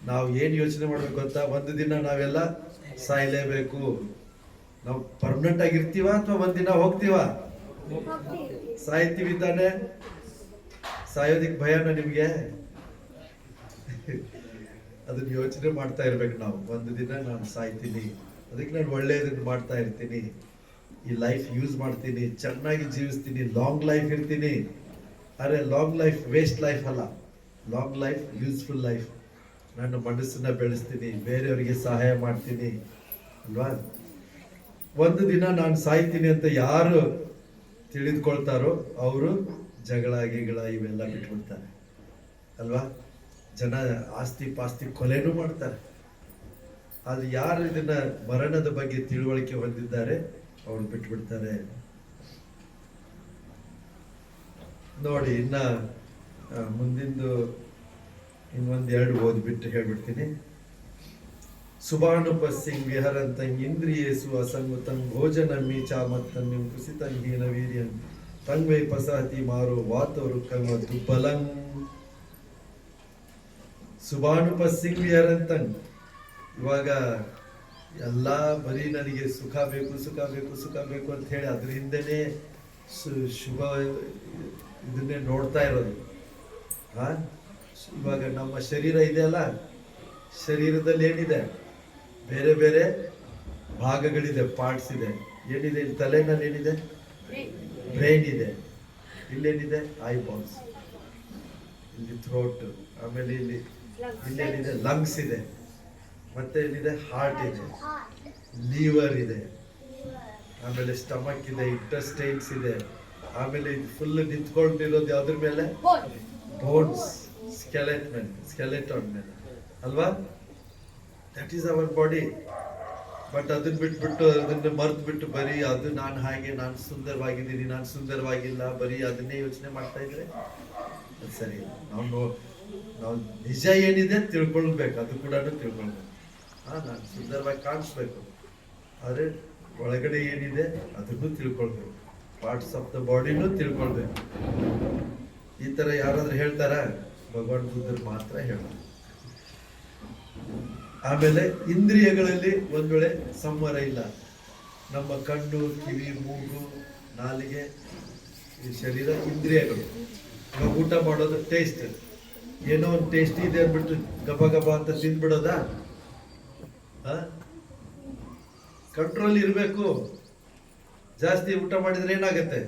ನಾವು ಏನ್ ಯೋಚನೆ ಮಾಡ್ಬೇಕು ಅಂತ, ಒಂದು ದಿನ ನಾವೆಲ್ಲ ಸಾಯ್ಲೇಬೇಕು. ನಾವು ಪರ್ಮನೆಂಟ್ ಆಗಿರ್ತೀವ ಅಥವಾ ಒಂದಿನ ಹೋಗ್ತೀವ? ಸಾಯ್ತೀವಿ ತಾನೆ. ಸಾಯೋದಿಕ್ ಭಯನ ನಿಮ್ಗೆ? ಅದನ್ನ ಯೋಚನೆ ಮಾಡ್ತಾ ಇರ್ಬೇಕು ನಾವು. ಒಂದು ದಿನ ನಾನು ಸಾಯ್ತೀನಿ, ಅದಕ್ಕೆ ನಾನು ಒಳ್ಳೆಯದನ್ನ ಮಾಡ್ತಾ ಇರ್ತೀನಿ, ಈ ಲೈಫ್ ಯೂಸ್ ಮಾಡ್ತೀನಿ, ಚೆನ್ನಾಗಿ ಜೀವಿಸ್ತೀನಿ, ಲಾಂಗ್ ಲೈಫ್ ಇರ್ತೀನಿ. ಅರೆ ಲಾಂಗ್ ಲೈಫ್ ವೇಸ್ಟ್ ಲೈಫ್ ಅಲ್ಲ, ಲಾಂಗ್ ಲೈಫ್ ಯೂಸ್ಫುಲ್ ಲೈಫ್. ನನ್ನ ಮನಸ್ಸನ್ನ ಬೆಳೆಸ್ತೀನಿ, ಬೇರೆಯವರಿಗೆ ಸಹಾಯ ಮಾಡ್ತೀನಿ ಅಲ್ವಾ? ಒಂದು ದಿನ ನಾನು ಸಾಯ್ತೀನಿ ಅಂತ ಯಾರು ತಿಳಿದುಕೊಳ್ತಾರೋ ಅವರು ಜಗಳ ಗಿಗಳ ಇವೆಲ್ಲ ಬಿಟ್ಬಿಡ್ತಾರೆ ಅಲ್ವಾ? ಜನ ಆಸ್ತಿ ಪಾಸ್ತಿ ಕೊಲೆನೂ ಮಾಡ್ತಾರೆ. ಅದು ಯಾರು ಇದನ್ನ ಮರಣದ ಬಗ್ಗೆ ತಿಳುವಳಿಕೆ ಹೊಂದಿದ್ದಾರೆ ಅವ್ರು ಬಿಟ್ಬಿಡ್ತಾರೆ. ನೋಡಿ ಇನ್ನ ಮುಂದಿಂದು ಇನ್ನೊಂದೆರಡು ಓದ್ಬಿಟ್ಟು ಹೇಳ್ಬಿಡ್ತೀನಿ. ಸುಬಾನುಪಸ್ಸಿಂಗ್ ವಿಹರಂತಂ ಇಂದ್ರಿಯೇಸು ಅಸಂಗುತಂ ಭೋಜನಮಿ ಚಾಮತ್ತನ್ಯಂ ಕುಸಿತಂ ಹೀನ ವೀರ್ಯಂ ತಂಗ್ವೈ ಪಸಹತಿ ಮಾರೋ ವಾತೋ ರುಕ್ಕಂ ದುಬ್ಬಲಂ. ಸುಬಾನುಪಸ್ಸಿಂಗ್ ವಿಹರಂತಂ. ಇವಾಗ ಎಲ್ಲ ಬರೀ ನನಗೆ ಸುಖ ಬೇಕು ಸುಖ ಬೇಕು ಸುಖ ಬೇಕು ಅಂತ ಹೇಳಿ ಅದ್ರ ಹಿಂದೆನೆ ಶುಭ ಇದನ್ನೇ ನೋಡ್ತಾ ಇರೋದು. ಇವಾಗ ನಮ್ಮ ಶರೀರ ಇದೆ ಅಲ್ಲ, ಶರೀರದಲ್ಲಿ ಏನಿದೆ? ಬೇರೆ ಬೇರೆ ಭಾಗಗಳಿದೆ, ಪಾರ್ಟ್ಸ್ ಇದೆ. ಏನಿದೆ ಇಲ್ಲಿ ತಲೆನಲ್ಲಿ? ಏನಿದೆ? ಬ್ರೈನ್ ಇದೆ. ಇಲ್ಲೇನಿದೆ? ಐ ಬಾಲ್ಸ್, ಇಲ್ಲಿ ಥ್ರೋಟ್, ಆಮೇಲೆ ಇಲ್ಲೇನಿದೆ? ಲಂಗ್ಸ್ ಇದೆ, ಮತ್ತೆ ಏನಿದೆ? ಹಾರ್ಟ್ ಇದೆ, ಲಿವರ್ ಇದೆ, ಆಮೇಲೆ ಸ್ಟಮಕ್ ಇದೆ, ಇಂಟೆಸ್ಟೈನ್ಸ್ ಇದೆ, ಆಮೇಲೆ ಇದು ಫುಲ್ ನಿಂತ್ಕೊಂಡಿರೋದು ಯಾವ್ದ್ರ ಮೇಲೆ? ಬೋನ್ಸ್, ಸ್ಕೆಲೆಟನ್ ಮೇಲೆ ಅಲ್ವಾ? That is our body. But ಅದನ್ನ ಬಿಟ್ಬಿಟ್ಟು ಅದನ್ನ ಮರ್ತು ಬಿಟ್ಟು ಬರೀ ಅದು ನಾನು ಹಾಗೆ, ನಾನು ಸುಂದರವಾಗಿದ್ದೀನಿ, ನಾನು ಸುಂದರವಾಗಿಲ್ಲ, ಬರೀ ಅದನ್ನೇ ಯೋಚನೆ ಮಾಡ್ತಾ ಇದ್ರೆ ಅದು ಸರಿ ಇಲ್ಲ. ನಾವು ನಿಜ ಏನಿದೆ ತಿಳ್ಕೊಳ್ಬೇಕು, ಅದು ಕೂಡ ತಿಳ್ಕೊಳ್ಬೇಕು. ನಾನು ಸುಂದರವಾಗಿ ಕಾಣಿಸ್ಬೇಕು, ಆದರೆ ಒಳಗಡೆ ಏನಿದೆ ಅದನ್ನು ತಿಳ್ಕೊಳ್ಬೇಕು. ಪಾರ್ಟ್ಸ್ ಆಫ್ ದ ಬಾಡಿನೂ ತಿಳ್ಕೊಳ್ಬೇಕು. ಈ ತರ ಯಾರಾದ್ರೂ ಹೇಳ್ತಾರ? ಭಗವಾನ್ ಬುದ್ಧರು ಮಾತ್ರ ಹೇಳ್ತಾರೆ. ಆಮೇಲೆ ಇಂದ್ರಿಯಗಳಲ್ಲಿ ಒಂದ್ ವೇಳೆ ಸಂವರ ಇಲ್ಲ, ನಮ್ಮ ಕಣ್ಣು, ಕಿವಿ, ಮೂಗು, ನಾಲಿಗೆ, ಈ ಶರೀರ ಇಂದ್ರಿಯಗಳು. ಇವಾಗ ಊಟ ಮಾಡೋದು ಟೇಸ್ಟ್, ಏನೋ ಒಂದು ಟೇಸ್ಟ್ ಇದೆ ಅಂದ್ಬಿಟ್ಟು ಗಬ ಗಬ ಅಂತ ತಿಂದ್ಬಿಡೋದಾ? ಕಂಟ್ರೋಲ್ ಇರಬೇಕು. ಜಾಸ್ತಿ ಊಟ ಮಾಡಿದ್ರೆ ಏನಾಗತ್ತೆ?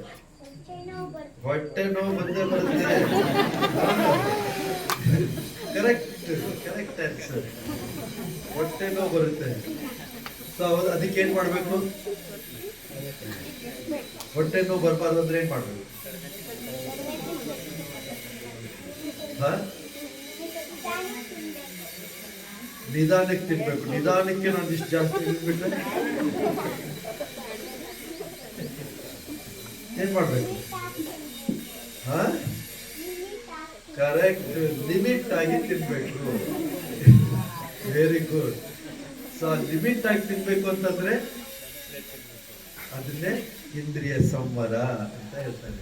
ಹೊಟ್ಟೆ ನೋವು ಬಂದೇ ಬರುತ್ತೆ. Correct correct answer. ಹೊಟ್ಟೆ ನೋವು ಬರುತ್ತೆ. ಸೊ ಅದಕ್ಕೆ ಏನ್ ಮಾಡ್ಬೇಕು? ಹೊಟ್ಟೆ ನೋವು ಬರಬಾರ್ದು ಅಂದ್ರೆ ಏನ್ ಮಾಡ್ಬೇಕು? ನಿಧಾನಕ್ಕೆ ತಿನ್ಬೇಕು. ನಿಧಾನಕ್ಕೆ ನಾನು ಇಷ್ಟು ಜಾಸ್ತಿ ತಿನ್ಬಿಟ್ರೆ ಏನ್ ಮಾಡ್ಬೇಕು? ಕರೆಕ್ಟ್, ಲಿಮಿಟ್ ಆಗಿ ತಿನ್ಬೇಕು. Very good. ಸೊ ಲಿಮಿಟ್ ಆಗಿ ತಿನ್ಬೇಕು ಅಂತಂದ್ರೆ ಅದನ್ನೇ ಇಂದ್ರಿಯ ಸಂವರ ಅಂತ ಹೇಳ್ತಾರೆ.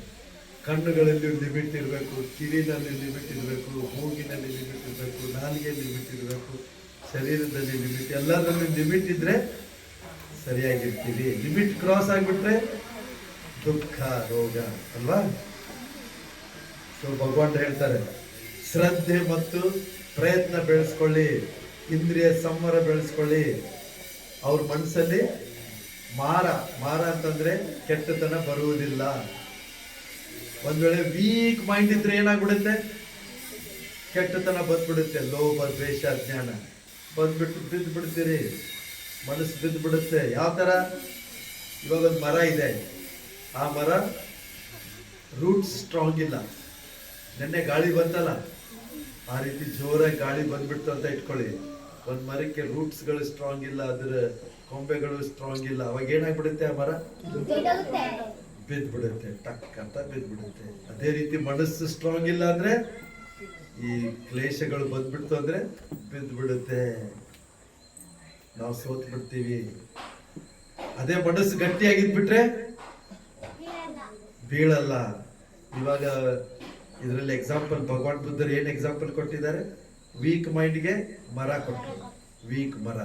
ಕಣ್ಣುಗಳಲ್ಲಿ ಲಿಮಿಟ್ ಇರಬೇಕು, ಕಿವಿನಲ್ಲಿ ಲಿಮಿಟ್ ಇರಬೇಕು, ಮೂಗಿನಲ್ಲಿ ಲಿಮಿಟ್ ಇರಬೇಕು, ನಾಲಿಗೆಯಲ್ಲಿ ಲಿಮಿಟ್ ಇರಬೇಕು, ಶರೀರದಲ್ಲಿ ಲಿಮಿಟ್, ಎಲ್ಲದರಲ್ಲಿ ಲಿಮಿಟ್ ಇದ್ರೆ ಸರಿಯಾಗಿರ್ತೀವಿ. ಲಿಮಿಟ್ ಕ್ರಾಸ್ ಆಗಿಬಿಟ್ರೆ ದುಃಖ, ರೋಗ ಅಲ್ವಾ? ಸೊ ಭಗವಾನ್ ಹೇಳ್ತಾರೆ, ಶ್ರದ್ಧೆ ಮತ್ತು ಪ್ರಯತ್ನ ಬೆಳೆಸ್ಕೊಳ್ಳಿ, ಇಂದ್ರಿಯ ಸಂವರ ಬೆಳೆಸ್ಕೊಳ್ಳಿ. ಅವ್ರ ಮನಸ್ಸಲ್ಲಿ ಮಾರ ಅಂತಂದ್ರೆ ಕೆಟ್ಟತನ ಬರುವುದಿಲ್ಲ. ಒಂದ್ ವೇಳೆ ವೀಕ್ ಮೈಂಡ್ ಇದ್ರೆ ಏನಾಗ್ಬಿಡುತ್ತೆ? ಕೆಟ್ಟತನ ಬಂದ್ಬಿಡುತ್ತೆ. ಲೋಭ, ದ್ವೇಷ, ಅಜ್ಞಾನ ಬಂದ್ಬಿಟ್ಟು ಬಿದ್ದು ಬಿಡ್ತೀರಿ, ಮನಸ್ಸು ಬಿದ್ದು ಬಿಡುತ್ತೆ. ಯಾವ ತರ? ಇವಾಗ ಒಂದು ಮರ ಇದೆ, ಆ ಮರ ರೂಟ್ಸ್ ಸ್ಟ್ರಾಂಗ್ ಇಲ್ಲ. ನೆನ್ನೆ ಗಾಳಿ ಬಂತಲ್ಲ, ಆ ರೀತಿ ಜೋರಾಗಿ ಗಾಳಿ ಬಂದ್ಬಿಡ್ತು ಅಂತ ಇಟ್ಕೊಳ್ಳಿ. ಒಂದ್ ಮರಕ್ಕೆ ರೂಟ್ಸ್ಗಳು ಸ್ಟ್ರಾಂಗ್ ಇಲ್ಲ, ಅದರ ಕೊಂಬೆಗಳು ಸ್ಟ್ರಾಂಗ್ ಇಲ್ಲ, ಅವಾಗ ಏನಾಗ್ಬಿಡುತ್ತೆ? ಆ ಮರ ಬಿದ್ದ್ಬಿಡುತ್ತೆ, ಟಕ್ ಅಂತ ಬಿದ್ದ್ಬಿಡುತ್ತೆ. ಅದೇ ರೀತಿ ಮನಸ್ಸು ಸ್ಟ್ರಾಂಗ್ ಇಲ್ಲ ಅಂದ್ರೆ, ಈ ಕ್ಲೇಶಗಳು ಬಂದ್ಬಿಡ್ತು ಅಂದ್ರೆ ಬಿದ್ದ್ಬಿಡುತ್ತೆ, ನಾವು ಸೋತ್ ಬಿಡ್ತೀವಿ. ಅದೇ ಮನಸ್ಸು ಗಟ್ಟಿಯಾಗಿದ್ಬಿಟ್ರೆ ಬೀಳಲ್ಲ. ಇವಾಗ ಇದರಲ್ಲಿ ಎಕ್ಸಾಂಪಲ್ ಭಗವಾನ್ ಬುದ್ಧರು ಏನ್ ಎಕ್ಸಾಂಪಲ್ ಕೊಟ್ಟಿದ್ದಾರೆ? ವೀಕ್ ಮೈಂಡ್ಗೆ ಮರ ಕೊಟ್ಟರು, ವೀಕ್ ಮರ.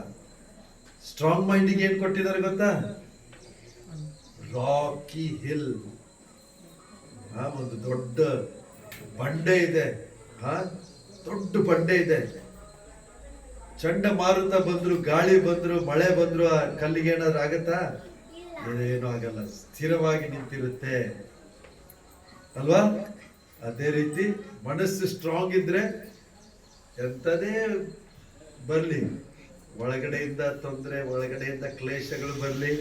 ಸ್ಟ್ರಾಂಗ್ ಮೈಂಡಿಗೆ ಏನ್ ಕೊಟ್ಟಿದ್ದಾರೆ ಗೊತ್ತಾ? ರಾಕಿ ಹಿಲ್, ಒಂದು ದೊಡ್ಡ ಬಂಡೆ ಇದೆ, ದೊಡ್ಡ ಬಂಡೆ ಇದೆ. ಚಂಡಮಾರುತ ಬಂದ್ರು, ಗಾಳಿ ಬಂದ್ರು, ಮಳೆ ಬಂದ್ರು ಆ ಕಲ್ಲಿಗೆ ಏನಾದ್ರು ಆಗತ್ತಾ? ಏನೂ ಆಗಲ್ಲ, ಸ್ಥಿರವಾಗಿ ನಿಂತಿರುತ್ತೆ ಅಲ್ವಾ? ಅದೇ ರೀತಿ ಮನಸ್ಸು ಸ್ಟ್ರಾಂಗ್ ಇದ್ರೆ ಎಂತದೇ ಬರ್ಲಿ, ಒಳಗಡೆಯಿಂದ ತೊಂದರೆ, ಒಳಗಡೆಯಿಂದ ಕ್ಲೇಶಗಳು ಬರ್ಲಿ,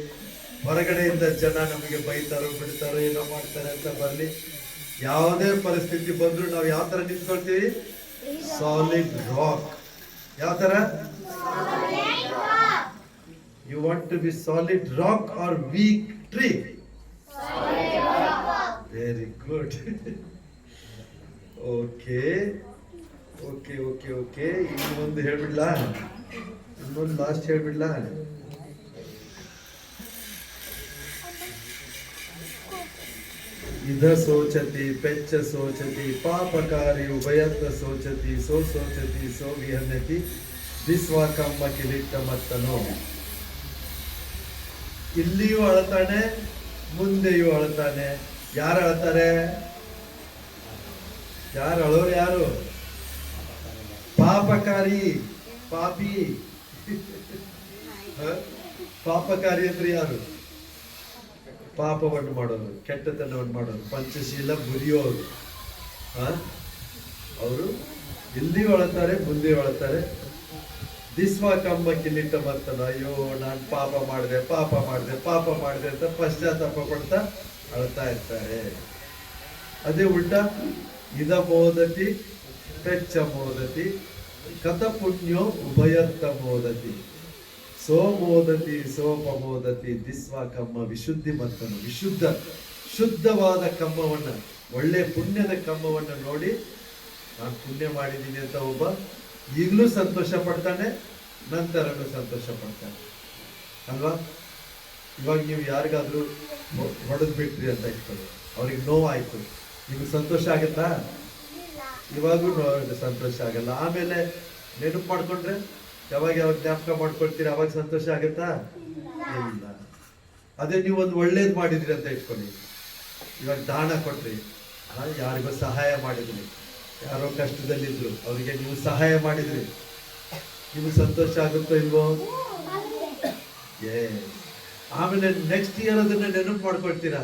ಹೊರಗಡೆಯಿಂದ ಜನ ನಮಗೆ ಬೈತಾರೋ ಬಿಡ್ತಾರೋ ಏನೋ ಮಾಡ್ತಾರೆ ಅಂತ ಬರ್ಲಿ, ಯಾವುದೇ ಪರಿಸ್ಥಿತಿ ಬಂದ್ರು ನಾವು ಯಾವ ತರ ನಿಂತ್ಕೊಳ್ತೀವಿ? Solid rock. ಯಾವ ತರ? You want to be solid rock or weak tree? Very good. Okay okay okay okay ಇನ್ನೊಂದು ಹೇಳ್ಬಿಡ್ಲಾ? ಇನ್ನೊಂದು ಲಾಸ್ಟ್ ಹೇಳ್ಬಿಡ್ಲಾ? ಇದ ಸೋಚತಿ ಪೆಚ್ಚ ಸೋಚತಿ ಪಾಪಕಾರಿ ಉಭಯತ್ವ ಸೋಚತಿ ಸೋ ಸೋಚತಿ ಸೋ ವಿಹನತಿ ವಿಶ್ವಾಕಮ್ಮ ಕಿಲಿಟ್ಟ ಮತ್ತನೋ. ಇಲ್ಲಿಯೂ ಅಳತಾನೆ, ಮುಂದೆಯೂ ಅಳತಾನೆ. ಯಾರು ಅಳ್ತಾರೆ? ಯಾರು ಅಳೋರು? ಯಾರು? ಪಾಪಕಾರಿ, ಪಾಪಿ. ಪಾಪಕಾರಿ ಅಂದ್ರೆ ಯಾರು? ಪಾಪವನ್ನು ಮಾಡೋರು, ಕೆಟ್ಟತನವನ್ನು ಮಾಡೋರು, ಪಂಚಶೀಲ ಮುರಿಯೋರು. ಅವರು ಇಲ್ಲಿಯೂ ಅಳ್ತಾರೆ, ಮುಂದೆಯೂ ಅಳ್ತಾರೆ. ದಿಸ್ವಾಕಮ್ಮ ಕಿಲ್ಲಿಟ್ಟ ಮರ್ತನ, ಅಯ್ಯೋ ನಾನು ಪಾಪ ಮಾಡಿದೆ ಪಾಪ ಮಾಡಿದೆ ಪಾಪ ಮಾಡಿದೆ ಅಂತ ಪಶ್ಚಾತ್ತಾಪ ಪಡ್ತಾ ಅಳ್ತಾ ಇರ್ತಾರೆ. ಅದೇ ಉಲ್ಟಾ ಇದ ಮೋದತಿ ಪೆಚ್ಚ ಮೋದತಿ ಕಥ ಪುಣ್ಯೋ ಉಭಯತ್ತ ಮೋದತಿ ಸೋ ಮೋದತಿ ಸೋಪಮೋದತಿ ದಿಸ್ವಾಕಮ್ಮ ವಿಶುದ್ಧಿ ಮತ್ತನು. ಶುದ್ಧವಾದ ಕಮ್ಮವನ್ನ, ಒಳ್ಳೆ ಪುಣ್ಯದ ಕಮ್ಮವನ್ನ ನೋಡಿ ನಾನು ಪುಣ್ಯ ಮಾಡಿದ್ದೀನಿ ಅಂತ ಒಬ್ಬ ಈಗಲೂ ಸಂತೋಷ ಪಡ್ತಾನೆ, ನಂತರನು ಸಂತೋಷ ಪಡ್ತಾನೆ ಅಲ್ವಾ? ಇವಾಗ ನೀವು ಯಾರಿಗಾದ್ರೂ ಹೊಡೆದ್ ಬಿಟ್ರಿ ಅಂತ ಇಟ್ಕೊಳ್ಳಿ, ಅವ್ರಿಗೆ ನೋವಾಯ್ತು, ನಿಮ್ಗೆ ಸಂತೋಷ ಆಗತ್ತಾ? ಇವಾಗೂ ಸಂತೋಷ ಆಗಲ್ಲ. ಆಮೇಲೆ ನೆನಪು ಮಾಡ್ಕೊಂಡ್ರೆ ಯಾವಾಗ ಜ್ಞಾಪಕ ಮಾಡ್ಕೊಳ್ತೀರಿ, ಅವಾಗ ಸಂತೋಷ ಆಗತ್ತಾ? ಇಲ್ಲ. ಅದೇ ನೀವು ಒಂದು ಒಳ್ಳೇದು ಮಾಡಿದ್ರಿ ಅಂತ ಇಟ್ಕೊಳ್ಳಿ, ಇವಾಗ ದಾನ ಕೊಟ್ರಿ, ಯಾರಿಗೋ ಸಹಾಯ ಮಾಡಿದ್ರಿ, ಯಾರೋ ಕಷ್ಟದಲ್ಲಿದ್ರು ಅವರಿಗೆ ನೀವು ಸಹಾಯ ಮಾಡಿದ್ರಿ, ನಿಮ್ಗೆ ಸಂತೋಷ ಆಗುತ್ತೋ ಇಲ್ವೋ? ಆಮೇಲೆ ನೆಕ್ಸ್ಟ್ ಇಯರ್ ಅದನ್ನ ನೆನಪು ಮಾಡ್ಕೊಳ್ತೀರಾ,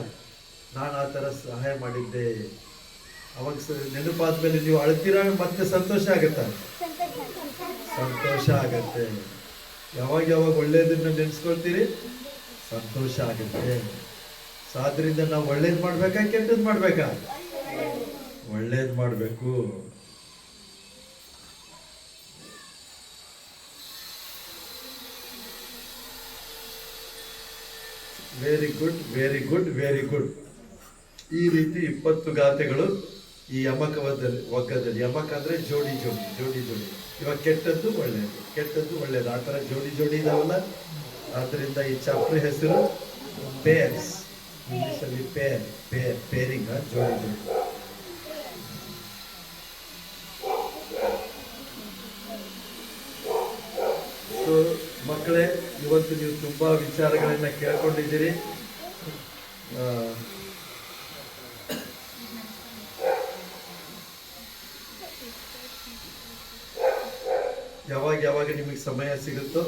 ನಾನು ಆ ತರ ಸಹಾಯ ಮಾಡಿದ್ದೆ. ಅವಾಗ ನೆನಪಾದ್ಮೇಲೆ ನೀವು ಅಳ್ತೀರಾ, ಮತ್ತೆ ಸಂತೋಷ ಆಗತ್ತಾ? ಸಂತೋಷ ಆಗತ್ತೆ. ಯಾವಾಗ ಯಾವಾಗ ಒಳ್ಳೇದನ್ನ ನೆನ್ಸ್ಕೊಳ್ತೀರಿ, ಸಂತೋಷ ಆಗುತ್ತೆ. ಆದ್ರಿಂದ ನಾವು ಒಳ್ಳೇದ್ ಮಾಡ್ಬೇಕಾ ಕೆಟ್ಟದ್ ಮಾಡ್ಬೇಕಾ? ಒಳ್ಳೇದ್ ಮಾಡ್ಬೇಕು. Very good very good very good. ಈ ರೀತಿ 20 ಗಾಥೆಗಳು ಈ ಒಗ್ಗದಲ್ಲಿ. ಯಮಕ ಅಂದ್ರೆ ಜೋಡಿ ಜೋಡಿ ಜೋಡಿ ಜೋಡಿ. ಇವಾಗ ಕೆಟ್ಟದ್ದು ಒಳ್ಳೇದು, ಕೆಟ್ಟದ್ದು ಒಳ್ಳೇದು, ಆ ತರ ಜೋಡಿ ಜೋಡಿ ಇದಾವಲ್ಲ. ಆದ್ರಿಂದ ಈ ಚಾಪ್ಟರ್ ಹೆಸರು ಪೇರ್ಸ್, ಇಂಗ್ಲಿಷಲ್ಲಿ ಪೇರಿಂಗ್, ಜೋಡಿ ಜೋಡಿ. ಸೊ ಮಕ್ಕಳೇ, ಇವತ್ತು ನೀವು ತುಂಬಾ ವಿಚಾರಗಳನ್ನ ಕೇಳ್ಕೊಂಡಿದ್ದೀರಿ. ಯಾವಾಗ ಯಾವಾಗ ನಿಮಗೆ ಸಮಯ ಸಿಗುತ್ತೋ